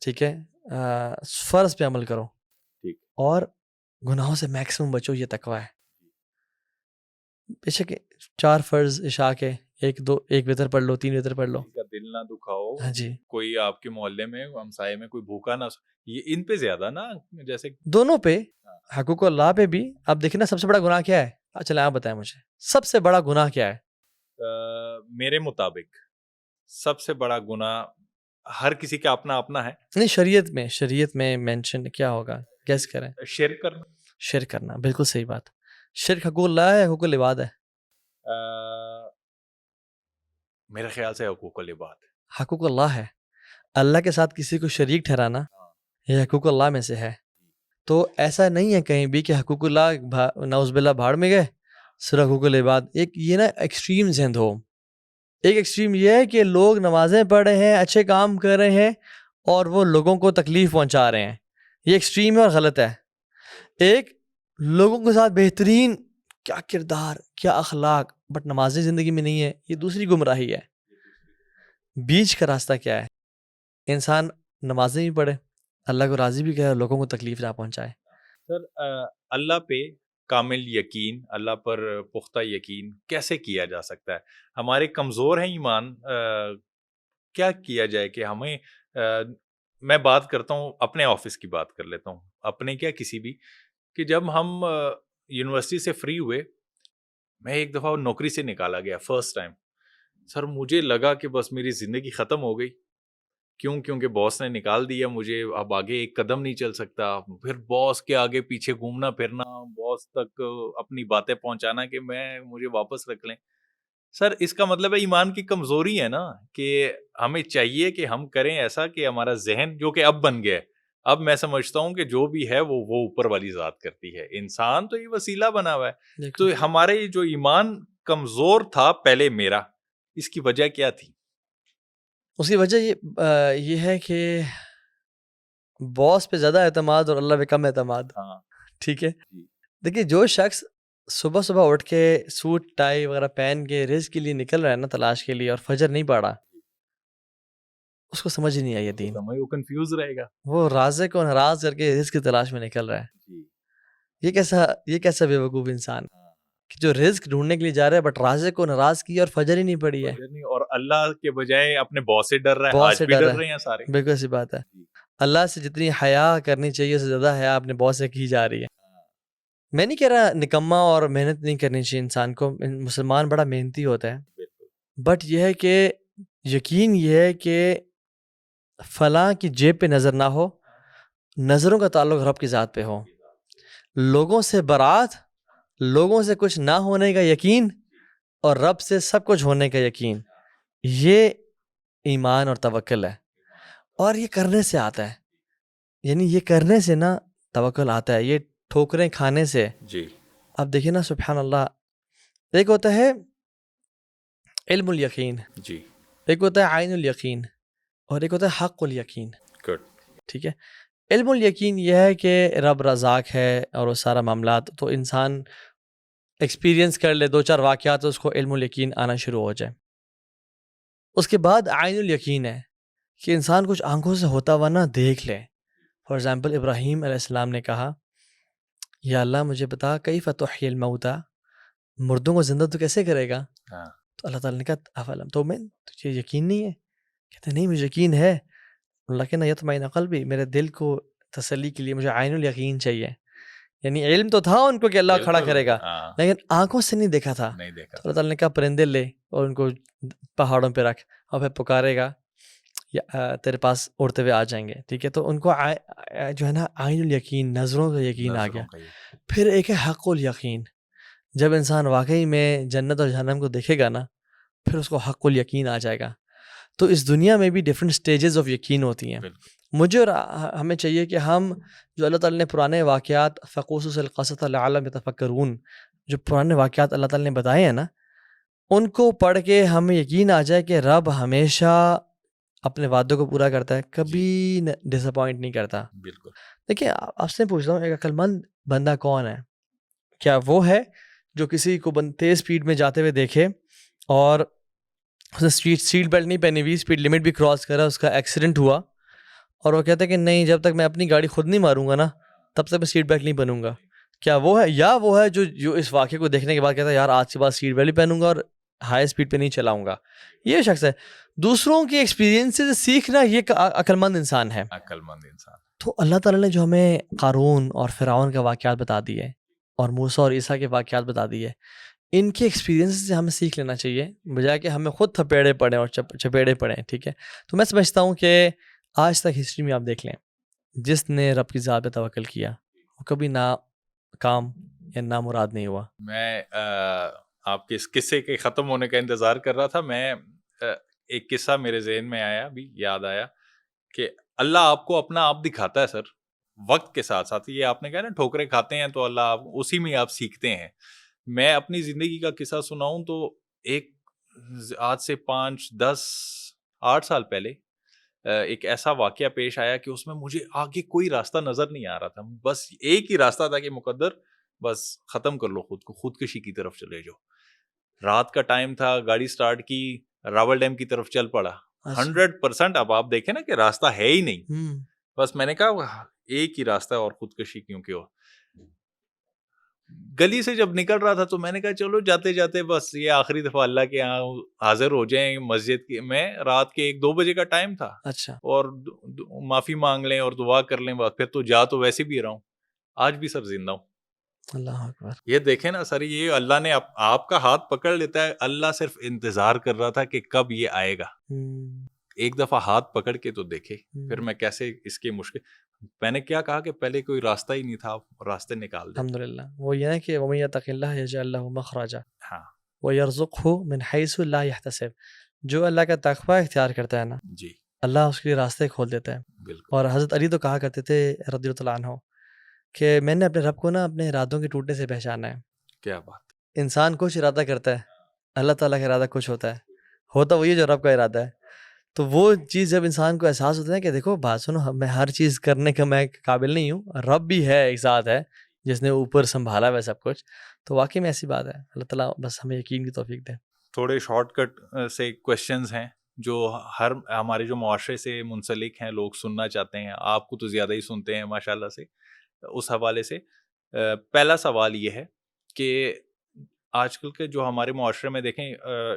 ٹھیک ہے, فرض پہ عمل کرو, اور گناہوں سے میکسیمم بچو, یہ تقویٰ ہے. بے شک 4 فرض عشاء کے, 1 وتر پڑھ لو, 3 وتر پڑھ لو, دل نہ دکھاؤ. ہاں جی, کوئی آپ کے محلے میں, ہمسائے میں کوئی بھوکا نہ, یہ ان پہ زیادہ نا, جیسے دونوں پہ, حقوق اللہ پہ بھی. اب دیکھیں نا سب سے بڑا گناہ کیا ہے, چلیں آپ بتائیں مجھے, سب سے بڑا گناہ کیا ہے؟ میرے مطابق سب سے بڑا گناہ, ہر کسی کا اپنا اپنا ہے. نہیں, شریعت میں مینشن کیا ہوگا, گیس کریں. شرک کرنا, بالکل صحیح بات. شرک حقوق اللہ ہے, حقوق العباد ہے؟ میرے خیال سے حقوق العباد. حقوق اللہ ہے. اللہ کے ساتھ کسی کو شریک ٹھہرانا یہ حقوق اللہ میں سے ہے. تو ایسا نہیں ہے کہیں بھی کہ حقوق اللہ نعوذ باللہ بھاڑ میں گئے, سورہ حقوق العباد. ایک یہ نا ایکسٹریم ذہن ہو. ایک ایکسٹریم یہ ہے کہ لوگ نمازیں پڑھ رہے ہیں, اچھے کام کر رہے ہیں, اور وہ لوگوں کو تکلیف پہنچا رہے ہیں. یہ ایکسٹریم ہے اور غلط ہے. ایک لوگوں کے ساتھ بہترین کیا کردار, کیا اخلاق, بٹ نمازیں زندگی میں نہیں ہے, یہ دوسری گمراہی ہے. بیچ کا راستہ کیا ہے؟ انسان نمازیں بھی پڑھے, اللہ کو راضی بھی کرے, لوگوں کو تکلیف نہ پہنچائے. سر اللہ پہ کامل یقین, اللہ پر پختہ یقین کیسے کیا جا سکتا ہے؟ ہمارے کمزور ہیں ایمان, کیا کیا جائے کہ ہمیں میں بات کرتا ہوں اپنے آفس کی بات کر لیتا ہوں, اپنے کیا کسی بھی, کہ جب ہم یونیورسٹی سے فری ہوئے, میں ایک دفعہ نوکری سے نکالا گیا فرسٹ ٹائم. سر مجھے لگا کہ بس میری زندگی ختم ہو گئی. کیونکہ باس نے نکال دیا مجھے, اب آگے ایک قدم نہیں چل سکتا. پھر باس کے آگے پیچھے گھومنا پھرنا, باس تک اپنی باتیں پہنچانا کہ مجھے واپس رکھ لیں. سر اس کا مطلب ہے ایمان کی کمزوری ہے نا, کہ ہمیں چاہیے کہ ہم کریں ایسا کہ ہمارا ذہن جو کہ اب بن گیا ہے, اب میں سمجھتا ہوں کہ جو بھی ہے وہ اوپر والی ذات کرتی ہے, انسان تو یہ وسیلہ بنا ہوا ہے. تو ہمارے جو ایمان کمزور تھا پہلے میرا, اس کی وجہ کیا تھی؟ اس کی وجہ یہ ہے کہ باس پہ زیادہ اعتماد اور اللہ پہ کم اعتماد. ہاں ٹھیک ہے. دیکھیے جو شخص صبح صبح اٹھ کے سوٹ ٹائی وغیرہ پہن کے رزق کے لیے نکل رہا ہے نا, تلاش کے لیے, اور فجر نہیں پڑا, اس کو سمجھ ہی نہیں آئی دین. وہ کنفیوز رہے گا, وہ رازق کو ناراض کر کے رزق کی تلاش میں نکل رہا ہے. یہ کیسا بے وقوف انسان کہ جو رزق ڈھونڈنے کے لیے جا رہا ہے بٹ رازق کو ناراض کی اور فجر ہی نہیں پڑی ہے, اور اللہ کے بجائے اپنے باس سے ڈر رہا ہے. باس آج سے بھی ڈر ڈر رہا رہے ہیں سارے. بالکل ایسی بات ہے. اللہ سے جتنی حیا کرنی چاہیے اس سے زیادہ حیا اپنے باس سے کی جا رہی ہے. میں نہیں کہہ رہا نکما اور محنت نہیں کرنی چاہیے انسان کو, مسلمان بڑا محنتی ہوتا ہے, بٹ یہ ہے کہ یقین یہ ہے کہ فلاں کی جیب پہ نظر نہ ہو, نظروں کا تعلق رب کی ذات پہ ہو. لوگوں سے برات, لوگوں سے کچھ نہ ہونے کا یقین, اور رب سے سب کچھ ہونے کا یقین, یہ ایمان اور توکل ہے. اور یہ کرنے سے آتا ہے, یعنی یہ کرنے سے نا توکل آتا ہے, یہ ٹھوکریں کھانے سے. جی اب دیکھیں نا سبحان اللہ, ایک ہوتا ہے علم الیقین, جی, ایک ہوتا ہے عین الیقین, اور ایک ہوتا ہے حق الیقین. ٹھیک ہے. علم الیقین یہ ہے کہ رب رزاق ہے اور وہ سارا معاملات, تو انسان ایکسپیرینس کر لے, 2-4 واقعات تو اس کو علم الیقین آنا شروع ہو جائے. اس کے بعد عین الیقین ہے کہ انسان کچھ آنکھوں سے ہوتا ہوا نہ دیکھ لے. فار ایگزامپل ابراہیم علیہ السلام نے کہا یا اللہ مجھے بتا کیف تحیی الموتیٰ, مردوں کو زندہ تو کیسے کرے گا؟ تو اللہ تعالیٰ نے کہا افلم تؤمن, تجھے یقین نہیں ہے؟ کہتے نہیں مجھے یقین ہے. اللہ کہنا یطمئن قلبی, میرے دل کو تسلی کے لیے مجھے عین الیقین چاہیے. یعنی علم تو تھا ان کو کہ اللہ کھڑا کرے گا, لیکن آنکھوں سے نہیں دیکھا تھا. تو اللہ تعالیٰ نے کہا پرندے لے اور ان کو پہاڑوں پہ رکھ, اور پھر پکارے گا یا تیرے پاس اڑتے ہوئے آ جائیں گے. ٹھیک ہے. تو ان کو جو ہے نا عین الیقین, نظروں کا یقین آ گیا. پھر ایک ہے حق الیقین, جب انسان واقعی میں جنت اور جہنم کو دیکھے گا نا, پھر اس کو حق الیقین آ جائے گا. تو اس دنیا میں بھی ڈفرینٹ سٹیجز آف یقین ہوتی ہیں. مجھے اور ہمیں چاہیے کہ ہم جو اللہ تعالیٰ نے پرانے واقعات فقصص القصص لعلہم یتفکرون, جو پرانے واقعات اللہ تعالیٰ نے بتائے ہیں نا, ان کو پڑھ کے ہمیں یقین آ جائے کہ رب ہمیشہ اپنے وعدوں کو پورا کرتا ہے, کبھی ڈس اپوائنٹ نہیں کرتا. بالکل. دیکھیں آپ سے پوچھتا ہوں, ایک عقل مند بندہ کون ہے؟ کیا وہ ہے جو کسی کو تیز سپیڈ میں جاتے ہوئے دیکھے اور اس نے سیٹ بیلٹ نہیں پہنی ہوئی, سپیڈ لمٹ بھی کراس کرا, اس کا ایکسیڈنٹ ہوا, اور وہ کہتا ہے کہ نہیں جب تک میں اپنی گاڑی خود نہیں ماروں گا نا تب تک میں سیٹ بیلٹ نہیں پہنوں گا؟ کیا وہ ہے؟ یا وہ ہے جو اس واقعے کو دیکھنے کے بعد کہتا ہے یار آج کے بعد سیٹ بیلٹ پہنوں گا اور ہائی سپیڈ پہ نہیں چلاؤں گا؟ یہ شخص ہے. دوسروں کے ایکسپیرینس سے سیکھنا یہ عقل مند انسان ہے. عقل مند انسان. تو اللہ تعالیٰ نے جو ہمیں قارون اور فرعون کے واقعات بتا دیے اور موسیٰ اور عیسیٰ کے واقعات بتا دیے, ان کے ایکسپیرینس سے ہمیں سیکھ لینا چاہیے بجائے کہ ہمیں خود تھپیڑے پڑیں اور چپیڑے پڑیں. ٹھیک ہے. تو میں سمجھتا ہوں کہ آج تک ہسٹری میں آپ دیکھ لیں, جس نے رب کی ذات پہ توکل کیا وہ کبھی ناکام یا نامراد نہیں ہوا. میں آپ کے اس قصے کے ختم ہونے کا انتظار کر رہا تھا. میں ایک قصہ میرے ذہن میں آیا, ابھی یاد آیا کہ اللہ آپ کو اپنا آپ دکھاتا ہے سر وقت کے ساتھ ساتھ. یہ آپ نے کہا نا ٹھوکریں کھاتے ہیں تو اللہ اسی میں آپ سیکھتے ہیں. میں اپنی زندگی کا قصہ سناؤں تو ایک آج سے 5-10-8 سال پہلے ایک ایسا واقعہ پیش آیا کہ اس میں مجھے آگے کوئی راستہ نظر نہیں آ رہا تھا. بس ایک ہی راستہ تھا کہ مقدر بس ختم کر لو خود کو, خودکشی کی طرف چلے جاؤ. رات کا ٹائم تھا, گاڑی سٹارٹ کی, راول ڈیم کی طرف چل پڑا. 100%. اب آپ دیکھیں نا کہ راستہ ہے ہی نہیں. بس میں نے کہا ایک ہی راستہ ہے اور خودکشی کیونکہ ہو. گلی سے جب نکل رہا تھا تو میں نے کہا چلو جاتے جاتے بس یہ آخری دفعہ اللہ کے یہاں حاضر ہو جائیں مسجد میں. رات کے 1-2 بجے کا ٹائم تھا. اچھا. اور معافی مانگ لیں اور دعا کر لیں, پھر تو جا تو ویسے بھی رہا ہوں. آج بھی سر زندہ ہوں. اللہ اکبر. یہ دیکھیں نا سر, یہ اللہ نے آپ کا ہاتھ پکڑ لیتا ہے. اللہ صرف انتظار کر رہا تھا کہ کب یہ آئے گا. ایک دفعہ ہاتھ پکڑ کے تو دیکھے پھر میں کیسے اس کے مشکل. میں نے کیا کہا کہ پہلے کوئی راستہ ہی نہیں تھا, راستے نکال دے. الحمدللہ. وہ یہ ہے کہ وَمَن يَتَّقِ اللَّهَ يَجْعَل لَّهُ مَخْرَجًا ہاں, وَيَرْزُقْهُ مِنْ حَيْثُ لَا يَحْتَسِبُ. جو اللہ کا تقوی اختیار کرتا ہے نا, جی, اللہ اس کے لیے راستے کھول دیتا ہے. بالکل. اور حضرت علی تو کہا کرتے تھے رضی اللہ عنہ کہ میں نے اپنے رب کو نا اپنے ارادوں کے ٹوٹنے سے پہچانا ہے. کیا بات. انسان کچھ ارادہ کرتا ہے, اللہ تعالیٰ کا ارادہ کچھ ہوتا ہے وہی جو رب کا ارادہ ہے. تو وہ چیز جب انسان کو احساس ہوتا ہے کہ دیکھو بات سنو, میں ہر چیز کرنے کا میں قابل نہیں ہوں, رب بھی ہے, ایک ذات ہے جس نے اوپر سنبھالا ہوا سب کچھ, تو واقعی میں ایسی بات ہے. اللہ تعالیٰ بس ہمیں یقین کی توفیق دے. تھوڑے شارٹ کٹ سے کویشچنز ہیں جو ہمارے جو معاشرے سے منسلک ہیں لوگ سننا چاہتے ہیں. آپ کو تو زیادہ ہی سنتے ہیں ماشاءاللہ سے. اس حوالے سے پہلا سوال یہ ہے کہ آج کل کے جو ہمارے معاشرے میں دیکھیں,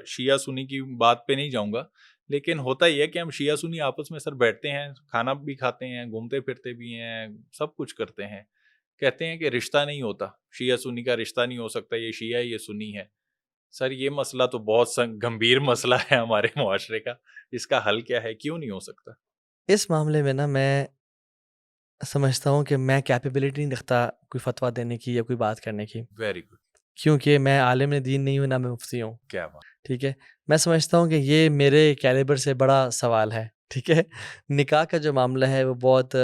شیعہ سنی کی بات پہ نہیں جاؤں گا, لیکن ہوتا ہی ہے کہ ہم شیعہ سنی آپس میں سر بیٹھتے ہیں, کھانا بھی کھاتے ہیں, گھومتے پھرتے بھی ہیں, سب کچھ کرتے ہیں. کہتے ہیں کہ رشتہ نہیں ہوتا, شیعہ سنی کا رشتہ نہیں ہو سکتا, یہ شیعہ یہ سنی ہے. سر یہ مسئلہ تو بہت گمبھیر مسئلہ ہے ہمارے معاشرے کا. اس کا حل کیا ہے, کیوں نہیں ہو سکتا؟ اس معاملے میں نا میں سمجھتا ہوں کہ میں کیپیبلٹی نہیں رکھتا کوئی فتویٰ دینے کی یا کوئی بات کرنے کی. Very good. کیونکہ میں عالم دین نہیں ہوں, نہ میں مفتی ہوں. کیا بات. ٹھیک ہے, میں سمجھتا ہوں کہ یہ میرے کیلیبر سے بڑا سوال ہے. ٹھیک ہے, نکاح کا جو معاملہ ہے وہ بہت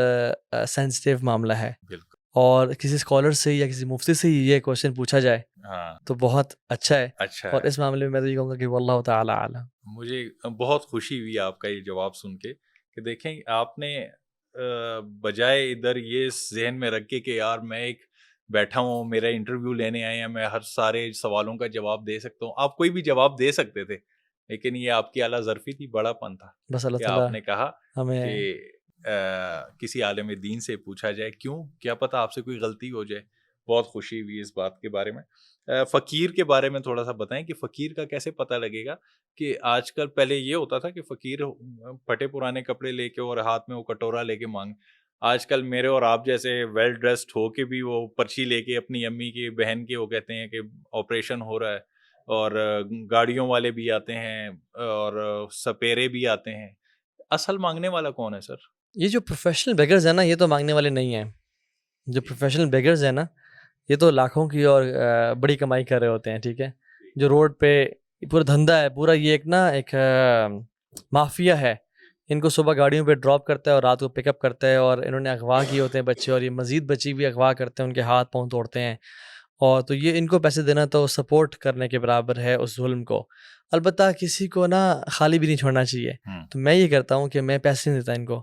سینسٹیو معاملہ ہے. بالکل. اور کسی اسکالر سے یا کسی مفتی سے یہ کوشچن پوچھا جائے تو بہت اچھا ہے. اور اس معاملے میں میں تو یہ کہوں گا کہ واللہ تعالی اعلم. مجھے بہت خوشی ہوئی آپ کا یہ جواب سن کے کہ دیکھیں آپ نے بجائے ادھر یہ ذہن میں رکھ کے کہ یار میں ایک بیٹھا ہوں, میرا انٹرویو لینے آئے ہیں, میں ہر سارے سوالوں کا جواب دے سکتا ہوں. آپ کوئی بھی جواب دے سکتے تھے, لیکن یہ آپ کی اعلیٰ ظرفی تھی, بڑا پن تھا بس اللہ کہ تعالیٰ آپ نے کہا ہمیں کہ کسی عالم دین سے پوچھا جائے. کیوں, کیا پتہ آپ سے کوئی غلطی ہو جائے. بہت خوشی ہوئی اس بات کے بارے میں. فقیر کے بارے میں تھوڑا سا بتائیں کہ فقیر کا کیسے پتہ لگے گا. کہ آج کل پہلے یہ ہوتا تھا کہ فقیر پھٹے پرانے کپڑے لے کے اور ہاتھ میں وہ کٹورا لے کے مانگ. آج کل میرے اور آپ جیسے ویل ڈریسڈ ہو کے بھی وہ پرچی لے کے اپنی امی کی بہن کے وہ کہتے ہیں کہ آپریشن ہو رہا ہے, اور گاڑیوں والے بھی آتے ہیں اور سپیرے بھی آتے ہیں. اصل مانگنے والا کون ہے سر؟ یہ جو پروفیشنل بیگرز ہیں نا, یہ تو مانگنے والے نہیں ہیں. جو پروفیشنل بیگرز ہیں نا, یہ تو لاکھوں کی اور بڑی کمائی کر رہے ہوتے ہیں. ٹھیک ہے, جو روڈ پہ پورا دھندا ہے, پورا یہ ایک مافیا ہے. ان کو صبح گاڑیوں پہ ڈراپ کرتا ہے اور رات کو پک اپ کرتا ہے, اور انہوں نے اغوا کیے ہوتے ہیں بچے, اور یہ مزید بچی بھی اغوا کرتے ہیں, ان کے ہاتھ پاؤں توڑتے ہیں. اور تو یہ ان کو پیسے دینا تو سپورٹ کرنے کے برابر ہے اس ظلم کو. البتہ کسی کو نا خالی بھی نہیں چھوڑنا چاہیے. تو میں یہ کرتا ہوں کہ میں پیسے نہیں دیتا ان کو,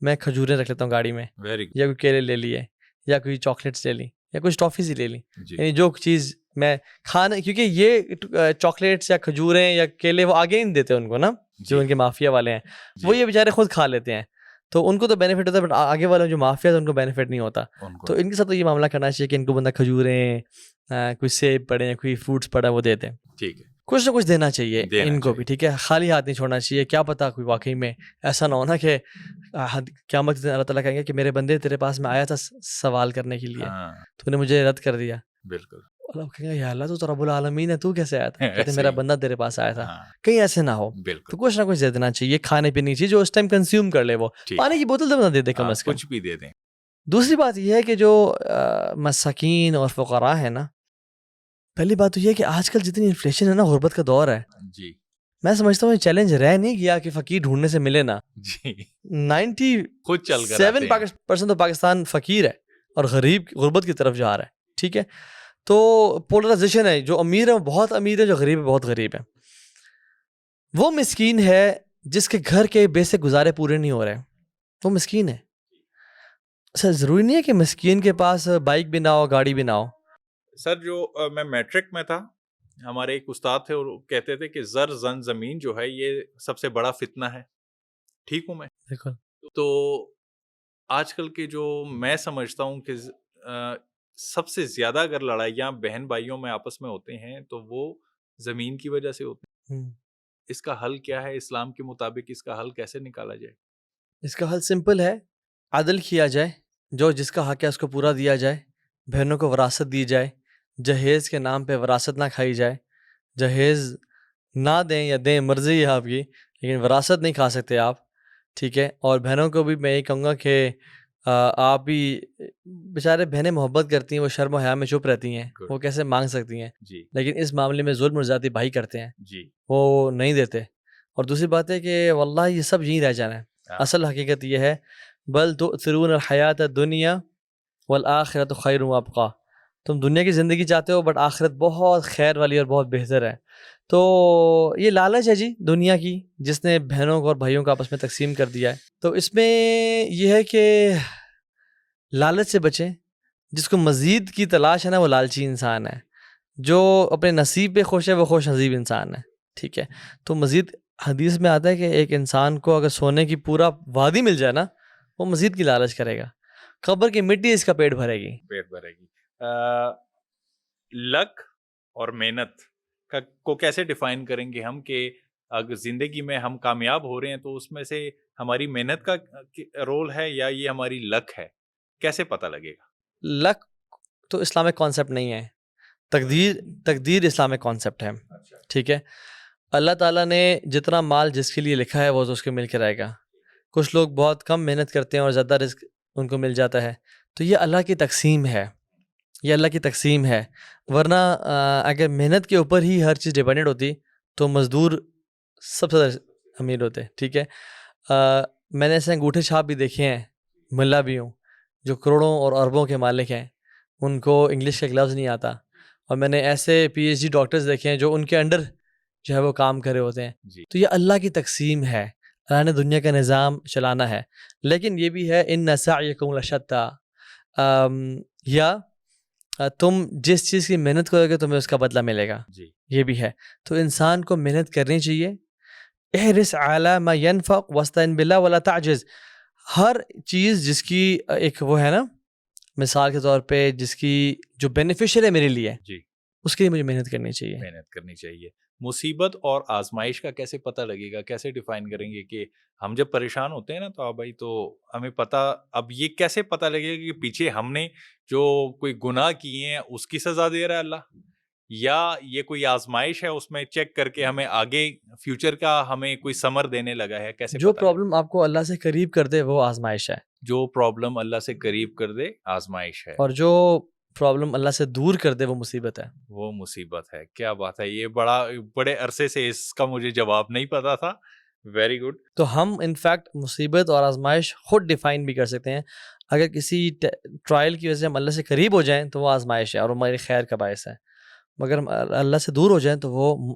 میں کھجوریں رکھ لیتا ہوں گاڑی میں, یا کوئی کیلے لے لیے, یا کوئی چاکلیٹس لے لی, یا کچھ ٹافیز ہی لے لی. یعنی جو چیز میں کھانے, کیونکہ یہ چاکلیٹس یا کھجوریں یا کیلے وہ آگے نہیں دیتے ان کو نا, جو ان کے مافیا والے ہیں وہ یہ بیچارے خود کھا لیتے ہیں, تو ان کو تو بینیفٹ ہوتا ہے, بٹ آگے والے جو مافیا ہے ان کو بینیفٹ نہیں ہوتا. تو ان کے ساتھ تو یہ معاملہ کرنا چاہیے کہ ان کو بندہ کھجوریں, کوئی سیب پڑے, کوئی فروٹس پڑا, وہ دے دیں. ٹھیک ہے, کچھ نہ کچھ دینا چاہیے ان کو بھی. ٹھیک ہے, خالی ہاتھ نہیں چھوڑنا چاہیے. کیا پتہ کوئی واقعی میں ایسا نہ ہونا کہ قیامت کے دن اللہ تعالیٰ کہیں گے کہ میرے بندے تیرے پاس میں آیا تھا سوال کرنے کے لیے, تو نے مجھے رد کر دیا. بالکل. اللہ کہیں گے یا اللہ تو رب العالمین ہے, تو کیسے آیا تھا؟ کہتے میرا بندہ تیرے پاس آیا تھا. کہیں ایسے نہ ہو. تو کچھ نہ کچھ دے دینا چاہیے, کھانے پینے کی چیز جو اس ٹائم کنزیوم کر لے. وہ پانی کی بوتل تو دے دے کم از کم, کچھ بھی دے دیں. دوسری بات یہ ہے کہ جو مساکین اور فقراء ہیں نا, پہلی بات تو یہ ہے کہ آج کل جتنی انفلیشن ہے نا, غربت کا دور ہے. جی, میں سمجھتا ہوں یہ چیلنج رہ نہیں گیا کہ فقیر ڈھونڈنے سے ملے نا. جی, 97% تو پاکستان فقیر ہے اور غریب غربت کی طرف جا رہا ہے. ٹھیک ہے, تو پولرائزیشن ہے، جو امیر ہے وہ بہت امیر ہے، جو غریب ہے بہت غریب ہے. وہ مسکین ہے جس کے گھر کے بیسک گزارے پورے نہیں ہو رہے، وہ مسکین ہے. سر ضروری نہیں ہے کہ مسکین کے پاس بائک بھی نہ ہو، گاڑی بھی نہ ہو. سر جو میں میٹرک میں تھا، ہمارے ایک استاد تھے اور کہتے تھے کہ زر زن زمین جو ہے یہ سب سے بڑا فتنہ ہے. ٹھیک ہوں میں؟ بالکل. تو آج کل کے جو میں سمجھتا ہوں کہ سب سے زیادہ اگر لڑائیاں بہن بھائیوں میں آپس میں ہوتے ہیں تو وہ زمین کی وجہ سے ہوتے ہیں. اس کا حل کیا ہے اسلام کے مطابق؟ اس کا حل کیسے نکالا جائے؟ اس کا حل سمپل ہے، عدل کیا جائے، جو جس کا حق ہے اس کو پورا دیا جائے، بہنوں کو وراثت دی جائے، جہیز کے نام پہ وراثت نہ کھائی جائے. جہیز نہ دیں یا دیں مرضی ہے آپ کی، لیکن وراثت نہیں کھا سکتے آپ. ٹھیک ہے. اور بہنوں کو بھی میں یہ کہوں گا کہ آپ بھی بیچارے بہنیں محبت کرتی ہیں، وہ شرم و حیا میں چپ رہتی ہیں، وہ کیسے مانگ سکتی ہیں. جی لیکن اس معاملے میں ظلم و زیادتی بھائی کرتے ہیں، جی وہ نہیں دیتے. اور دوسری بات ہے کہ واللہ یہ سب یہیں رہ جانا ہے. اصل حقیقت یہ ہے، بل تؤثرون الحیات الدنیا والآخرۃ خیر وابقیٰ. تم دنیا کی زندگی چاہتے ہو بٹ آخرت بہت خیر والی اور بہت بہتر ہے. تو یہ لالچ ہے جی دنیا کی، جس نے بہنوں کو اور بھائیوں کو آپس میں تقسیم کر دیا ہے. تو اس میں یہ ہے کہ لالچ سے بچیں. جس کو مزید کی تلاش ہے نا وہ لالچی انسان ہے. جو اپنے نصیب پہ خوش ہے وہ خوش نصیب انسان ہے. ٹھیک ہے. تو مزید حدیث میں آتا ہے کہ ایک انسان کو اگر سونے کی پورا وادی مل جائے نا، وہ مزید کی لالچ کرے گا. قبر کی مٹی اس کا پیٹ بھرے گی. لک اور محنت کو کیسے ڈیفائن کریں گے ہم کہ اگر زندگی میں ہم کامیاب ہو رہے ہیں تو اس میں سے ہماری محنت کا رول ہے یا یہ ہماری لک ہے؟ کیسے پتہ لگے گا؟ لک تو اسلامک کانسیپٹ نہیں ہے، تقدیر اسلامک کانسیپٹ ہے. ٹھیک ہے. اللہ تعالیٰ نے جتنا مال جس کے لیے لکھا ہے وہ تو اس کو مل کے رہے گا. کچھ لوگ بہت کم محنت کرتے ہیں اور زیادہ رزق ان کو مل جاتا ہے. تو یہ اللہ کی تقسیم ہے، یہ اللہ کی تقسیم ہے. ورنہ اگر محنت کے اوپر ہی ہر چیز ڈیپینڈنٹ ہوتی تو مزدور سب سے زیادہ امیر ہوتے. ٹھیک ہے. میں نے ایسے انگوٹھے چھاپ بھی دیکھے ہیں، ملا بھی ہوں، جو کروڑوں اور اربوں کے مالک ہیں، ان کو انگلش کا ایک لفظ نہیں آتا. اور میں نے ایسے پی ایچ ڈی ڈاکٹرز دیکھے ہیں جو ان کے انڈر جو ہے وہ کام کرے ہوتے ہیں. تو یہ اللہ کی تقسیم ہے، اللہ نے دنیا کا نظام چلانا ہے. لیکن یہ بھی ہے ان سعیکم لشتی، یا تم جس چیز کی محنت کرو گے تمہیں اس کا بدلہ ملے گا. یہ بھی ہے. تو انسان کو محنت کرنی چاہیے. احرص علی ما ینفق واستعن باللہ ولا تعجز. ہر چیز جس کی ایک وہ ہے نا، مثال کے طور پہ جس کی جو بینیفیشیل ہے میرے لیے، اس کے لیے مجھے محنت کرنی چاہیے. مصیبت اور آزمائش کا کیسے پتہ لگے گا؟ کیسے ڈیفائن کریں گے کہ ہم جب پریشان ہوتے ہیں نا تو بھائی تو ہمیں پتہ، اب یہ کیسے پتہ لگے گا کہ پیچھے ہم نے جو کوئی گناہ کیے ہیں اس کی سزا دے رہا ہے اللہ، یا یہ کوئی آزمائش ہے اس میں چیک کر کے ہمیں آگے فیوچر کا ہمیں کوئی سمر دینے لگا ہے؟ کیسے جو پرابلم آپ کو اللہ سے قریب کر دے وہ آزمائش ہے. جو پرابلم اللہ سے قریب کر دے آزمائش ہے، اور جو پرابلم اللہ سے دور کر دے وہ مصیبت ہے. وہ مصیبت ہے. کیا بات ہے! یہ بڑے عرصے سے اس کا مجھے جواب نہیں پتا تھا. Very good. تو ہم انفیکٹ مصیبت اور آزمائش خود ڈیفائن بھی کر سکتے ہیں. اگر کسی ٹرائل کی وجہ سے ہم اللہ سے قریب ہو جائیں تو وہ آزمائش ہے اور ہماری خیر کا باعث ہے. مگر ہم اللہ سے دور ہو جائیں تو وہ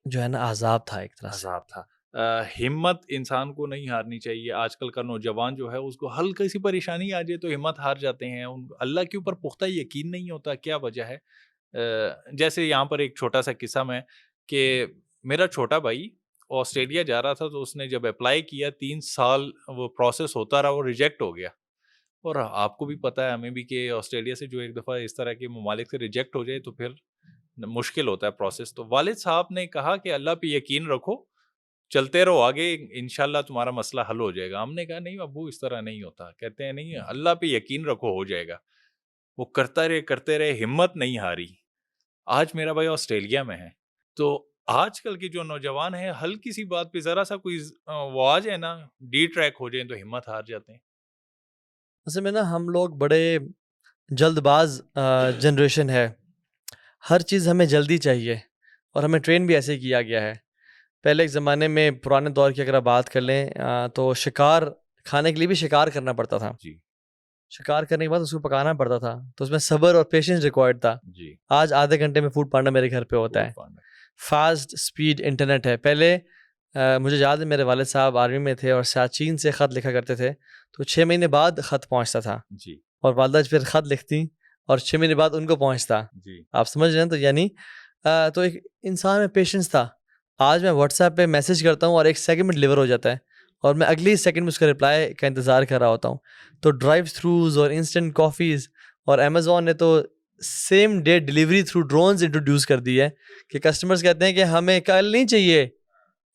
جو ہے نا عذاب تھا، ایک طرح سے عذاب تھا. ہمت انسان کو نہیں ہارنی چاہیے. آج کل کا نوجوان جو ہے اس کو ہلکی سی پریشانی آ جائے تو ہمت ہار جاتے ہیں. اللہ کے اوپر پختہ یقین نہیں ہوتا. کیا وجہ ہے؟ جیسے یہاں پر ایک چھوٹا سا قصہ میں کہ میرا چھوٹا بھائی آسٹریلیا جا رہا تھا تو اس نے جب اپلائی کیا 3 سال وہ پروسیس ہوتا رہا، وہ ریجیکٹ ہو گیا. اور آپ کو بھی پتہ ہے ہمیں بھی کہ آسٹریلیا سے جو ایک دفعہ اس طرح کے ممالک سے ریجیکٹ ہو جائے تو پھر مشکل ہوتا ہے پروسیس. تو والد صاحب نے کہا کہ اللہ پہ یقین رکھو، چلتے رہو آگے، انشاءاللہ تمہارا مسئلہ حل ہو جائے گا. ہم نے کہا نہیں ابو اس طرح نہیں ہوتا. کہتے ہیں نہیں، اللہ پہ یقین رکھو ہو جائے گا. وہ کرتے رہے، ہمت نہیں ہاری. آج میرا بھائی آسٹریلیا میں ہے. تو آج کل کے جو نوجوان ہیں ہلکی سی بات پہ ذرا سا کوئی وہ آ جائے نا، ڈی ٹریک ہو جائیں تو ہمت ہار جاتے ہیں. اصل میں نا ہم لوگ بڑے جلد باز جنریشن ہے. ہر چیز ہمیں جلدی چاہیے اور ہمیں ٹرین بھی ایسے کیا گیا ہے. پہلے ایک زمانے میں پرانے دور کی اگر آپ بات کر لیں تو شکار کھانے کے لیے بھی شکار کرنا پڑتا تھا. شکار کرنے کے بعد اس کو پکانا پڑتا تھا، تو اس میں صبر اور پیشنس ریکوائرڈ تھا. جی آج آدھے گھنٹے میں فوڈ پانڈا میرے گھر پہ ہوتا ہے. فاسٹ اسپیڈ انٹرنیٹ ہے. پہلے مجھے یاد ہے میرے والد صاحب آرمی میں تھے اور سیاچین سے خط لکھا کرتے تھے، تو 6 مہینے بعد خط پہنچتا تھا. جی اور والدہ پھر خط لکھتی اور 6 مہینے بعد ان کو پہنچتا. جی آپ سمجھ رہے ہیں؟ تو یعنی تو ایک انسان میں پیشنس تھا. آج میں واٹس ایپ پہ میسج کرتا ہوں اور 1 سیکنڈ میں ڈلیور ہو جاتا ہے، اور میں اگلی سیکنڈ میں اس کا رپلائی کا انتظار کر رہا ہوتا ہوں. تو ڈرائیو تھروز اور انسٹنٹ کافیز، اور امیزون نے تو same day delivery through drones introduce کر دی ہے کہ کسٹمرز کہتے ہیں کہ ہمیں کل نہیں چاہیے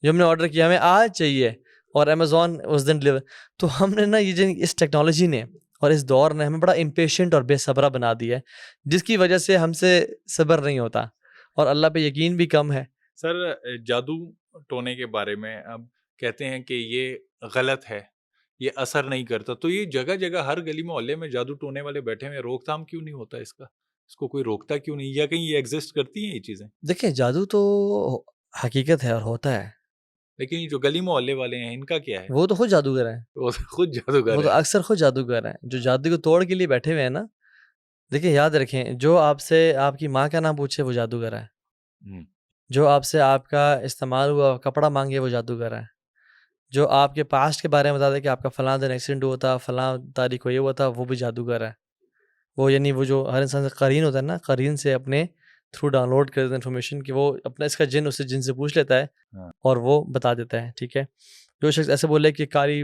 جو ہم نے آرڈر کیا، ہمیں آج چاہیے، اور امیزون اس دن ڈلیور. تو ہم نے نا یہ اس ٹیکنالوجی نے اور اس دور نے ہمیں بڑا امپیشنٹ اور بے صبرا بنا دیا ہے، جس کی وجہ سے ہم سے صبر نہیں ہوتا اور اللہ پہ یقین بھی کم ہے. سر جادو ٹونے کے بارے میں اب کہتے ہیں کہ یہ غلط ہے، یہ اثر نہیں کرتا، تو یہ جگہ جگہ ہر گلی محلے میں جادو ٹونے والے بیٹھے ہوئے، روک تھام کیوں نہیں ہوتا اس کا؟ اس کو کوئی روکتا کیوں نہیں، یا کہیں یہ ایگزسٹ کرتی ہیں یہ چیزیں؟ دیکھیں جادو تو حقیقت ہے اور ہوتا ہے، لیکن یہ جو گلی محلے والے ہیں ان کا کیا ہے؟ وہ تو خود جادوگر ہیں. وہ خود جادوگر وہ تو ہے. اکثر خود جادوگر ہیں جو جادو کو توڑ کے لیے بیٹھے ہوئے ہیں نا. دیکھیں یاد رکھیں، جو آپ سے آپ کی ماں کا نام پوچھے وہ جادوگر ہے. جو آپ سے آپ کا استعمال ہوا کپڑا مانگے وہ جادوگر ہے. جو آپ کے پاسٹ کے بارے میں بتا دے کہ آپ کا فلاں دن ایکسیڈنٹ ہوا تھا، فلاں تاریخ کو یہ ہوا تھا، وہ بھی جادوگر ہے. وہ یعنی وہ جو ہر انسان سے قرین ہوتا ہے نا، قرین سے اپنے تھرو ڈاؤن لوڈ کر دیتا ہے انفارمیشن کہ وہ اپنا اس کا جن اس سے جن سے پوچھ لیتا ہے اور وہ بتا دیتا ہے. ٹھیک ہے، جو شخص ایسے بولے کہ کالی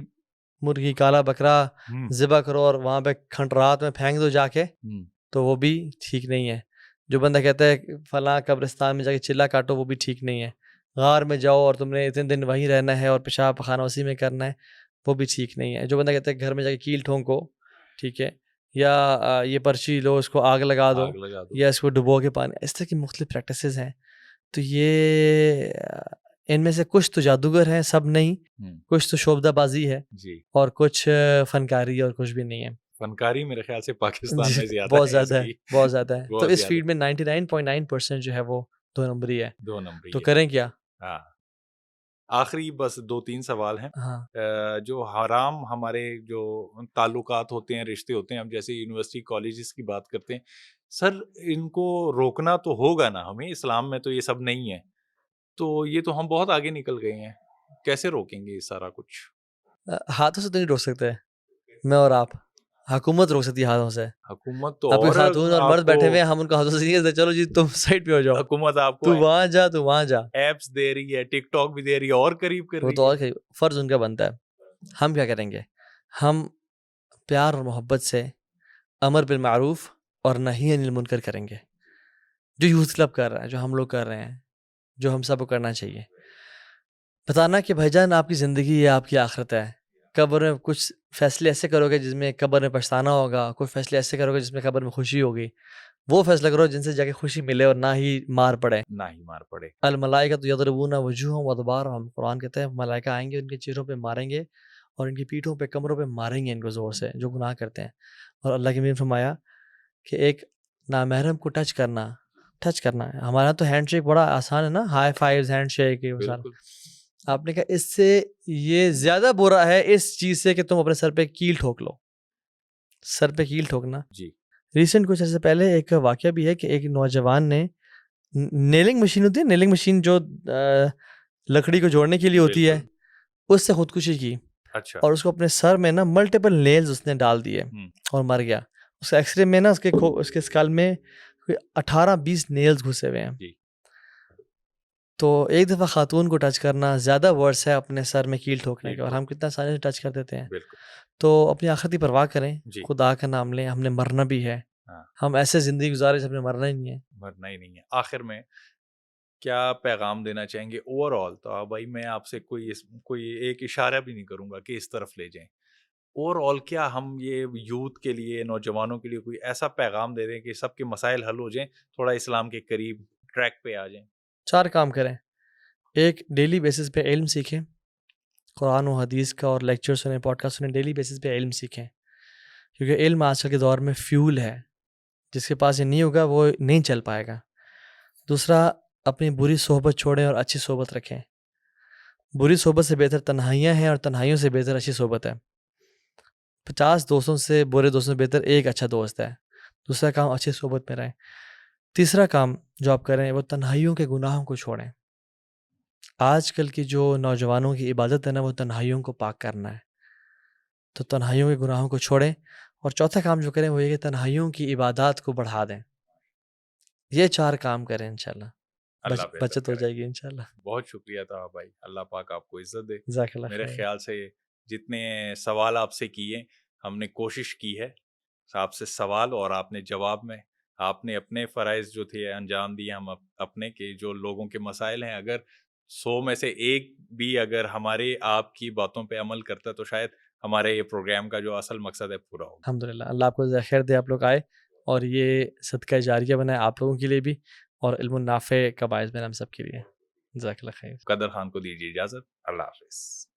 مرغی کالا بکرا ذبح کرو اور وہاں پہ کھنڈرات میں پھینک دو جا کے، تو وہ بھی ٹھیک نہیں ہے. جو بندہ کہتا ہے فلاں قبرستان میں جا کے چلا کاٹو، وہ بھی ٹھیک نہیں ہے. غار میں جاؤ اور تم نے اتنے دن وہیں رہنا ہے اور پیشاب پخانہ اسی میں کرنا ہے، وہ بھی ٹھیک نہیں ہے. جو بندہ کہتا ہے گھر میں جا کے کیل ٹھونکو، ٹھیک ہے، یا یہ پرچی لو اس کو آگ لگا دو، یا اس کو ڈبو کے پانی، اس طرح کی مختلف پریکٹسز ہیں. تو یہ ان میں سے کچھ تو جادوگر ہیں، سب نہیں. کچھ تو شعبدہ بازی ہے جی، اور کچھ فنکاری اور کچھ بھی نہیں ہے. فنکاری میرے خیال سے پاکستان میں زیادہ بہت زیادہ ہے، بہت زیادہ ہے. تو بہت اس زیادہ. فیلڈ میں 99.9% جو ہے وہ 2 نمبری ہے. 2 نمبری تو ہے. کریں کیا؟ ہاں، آخری بس 2-3 سوال ہیں. ہاں جو حرام ہمارے جو تعلقات ہوتے ہیں، رشتے ہوتے ہیں، ہم جیسے یونیورسٹی کالجز کی بات کرتے ہیں، سر ان کو روکنا تو ہوگا نا ہمیں، اسلام میں تو یہ سب نہیں ہے، تو یہ تو ہم بہت آگے نکل گئے ہیں، کیسے روکیں گے یہ سارا کچھ؟ ہاتھوں سے تو نہیں روک سکتے میں اور آپ، حکومت روک سکتی ہے ہاتھوں سے. حکومت تو آپ کے اور خاتون اور آپ مرد کو بیٹھے ہوئے ہیں، ہم ان کو ہاتھوں سے نہیں کہتے چلو جی تم سائڈ پہ ہو جاؤ، حکومت آپ کو تو وہاں جا، تو وہاں جا. ایپس دے رہی ہے، ٹک ٹاک بھی دے رہی ہے، اور قریب کر وہ رہی تو اور ہے. فرض ان کا بنتا ہے. ہم کیا کریں گے؟ ہم پیار اور محبت سے امر بالمعروف اور نہی عن المنکر کریں گے، جو یوتھ کلب کر رہا ہے، جو ہم لوگ کر رہے ہیں، جو ہم سب کو کرنا چاہیے. بتانا کہ بھائی جان آپ کی زندگی ہے، آپ کی آخرت ہے. قبر میں کچھ فیصلے ایسے کرو گے جس میں قبر میں پچھتانا ہوگا، کچھ فیصلے ایسے کرو گے جس میں قبر میں خوشی ہوگی. وہ فیصلہ کرو جن سے جا کے خوشی ملے اور نہ ہی مار پڑے. نہ ہی مار پڑے. الملائکۃ یضربون وجوہہم وادبارہم، قرآن کہتا ہے ملائکہ آئیں گے ان کے چہروں پہ ماریں گے اور ان کی پیٹھوں پہ کمروں پہ ماریں گے ان کو زور سے، جو گناہ کرتے ہیں. اور اللہ کے نبی نے فرمایا کہ ایک نامحرم کو ٹچ کرنا ہے. ہمارا تو ہینڈ شیک بڑا آسان ہے نا، ہائی فائیوز، ہینڈ شیک، یہ سارا. آپ نے کہا اس سے یہ زیادہ برا ہے اس چیز سے کہ تم اپنے سر پہ کیل ٹھوک لو. سر پہ کیل ٹھوکنا. جی، ریسنٹ کچھ عرصے پہلے ایک واقعہ بھی ہے کہ ایک نوجوان نے نیلنگ مشین ہوتی ہے، نیلنگ مشین جو لکڑی کو جوڑنے کے لیے ہوتی ہے، اس سے خودکشی کی. اچھا. اور اس کو اپنے سر میں نا ملٹیپل نیلز اس نے ڈال دیے اور مر گیا. اس کا ایکس رے میں نا اس کے اسکال میں 18-20 نیلز گھسے ہوئے ہیں. تو ایک دفعہ خاتون کو ٹچ کرنا زیادہ ورس ہے اپنے سر میں کیل ٹھوکنے کا، اور ہم کتنا آسانی سے ٹچ کر دیتے ہیں. تو اپنی آخرت کی پرواہ کریں، خدا کا نام لیں. ہم نے مرنا بھی ہے، ہم ایسے زندگی گزارے جب ہم نے مرنا ہی نہیں ہے. مرنا ہی نہیں ہے. آخر میں کیا پیغام دینا چاہیں گے اوور آل؟ تو بھائی میں آپ سے کوئی ایک اشارہ بھی نہیں کروں گا کہ اس طرف لے جائیں. اوور آل کیا ہم یہ یوتھ کے لیے، نوجوانوں کے لیے کوئی ایسا پیغام دے دیں کہ سب کے مسائل حل ہو جائیں، تھوڑا اسلام کے قریب ٹریک پہ آ جائیں؟ 4 کام کریں. ایک، ڈیلی بیسس پہ علم سیکھیں، قرآن و حدیث کا اور لیکچر سنیں، پوڈ کاسٹ سنیں. ڈیلی بیسس پہ علم سیکھیں، کیونکہ علم آج کل کے دور میں فیول ہے. جس کے پاس یہ نہیں ہوگا وہ نہیں چل پائے گا. دوسرا، اپنی بری صحبت چھوڑیں اور اچھی صحبت رکھیں. بری صحبت سے بہتر تنہائیاں ہیں اور تنہائیوں سے بہتر اچھی صحبت ہے. 50 دوستوں سے برے دوستوں سے بہتر ایک اچھا دوست ہے. دوسرا کام اچھی صحبت میں رہیں. تیسرا کام جو آپ کریں وہ تنہائیوں کے گناہوں کو چھوڑیں. آج کل کی جو نوجوانوں کی عبادت ہے نا وہ تنہائیوں کو پاک کرنا ہے. تو تنہائیوں کے گناہوں کو چھوڑیں. اور چوتھا کام جو کریں وہ یہ کہ تنہائیوں کی عبادات کو بڑھا دیں. یہ 4 کام کریں انشاءاللہ اللہ بہتر بچت ہو کرے. جائے گی انشاءاللہ. بہت شکریہ تھا بھائی. اللہ پاک آپ کو عزت دے. جزاک اللہ میرے خیر. خیال سے جتنے سوال آپ سے کیے ہم نے کوشش کی ہے آپ سے سوال اور آپ نے جواب میں آپ نے اپنے فرائض جو تھے انجام دیے. ہم اپنے کہ جو لوگوں کے مسائل ہیں اگر 100 میں سے ایک بھی اگر ہمارے آپ کی باتوں پہ عمل کرتا تو شاید ہمارے یہ پروگرام کا جو اصل مقصد ہے پورا ہوگا. الحمدللہ. اللہ آپ کو جزائے خیر دے. آپ لوگ آئے اور یہ صدقہ جاریہ بنائے آپ لوگوں کے لیے بھی اور علم النافع کا باعث بنا ہم سب کے لیے. جزاک اللہ خیر. قدر خان کو دیجیے اجازت. اللہ حافظ.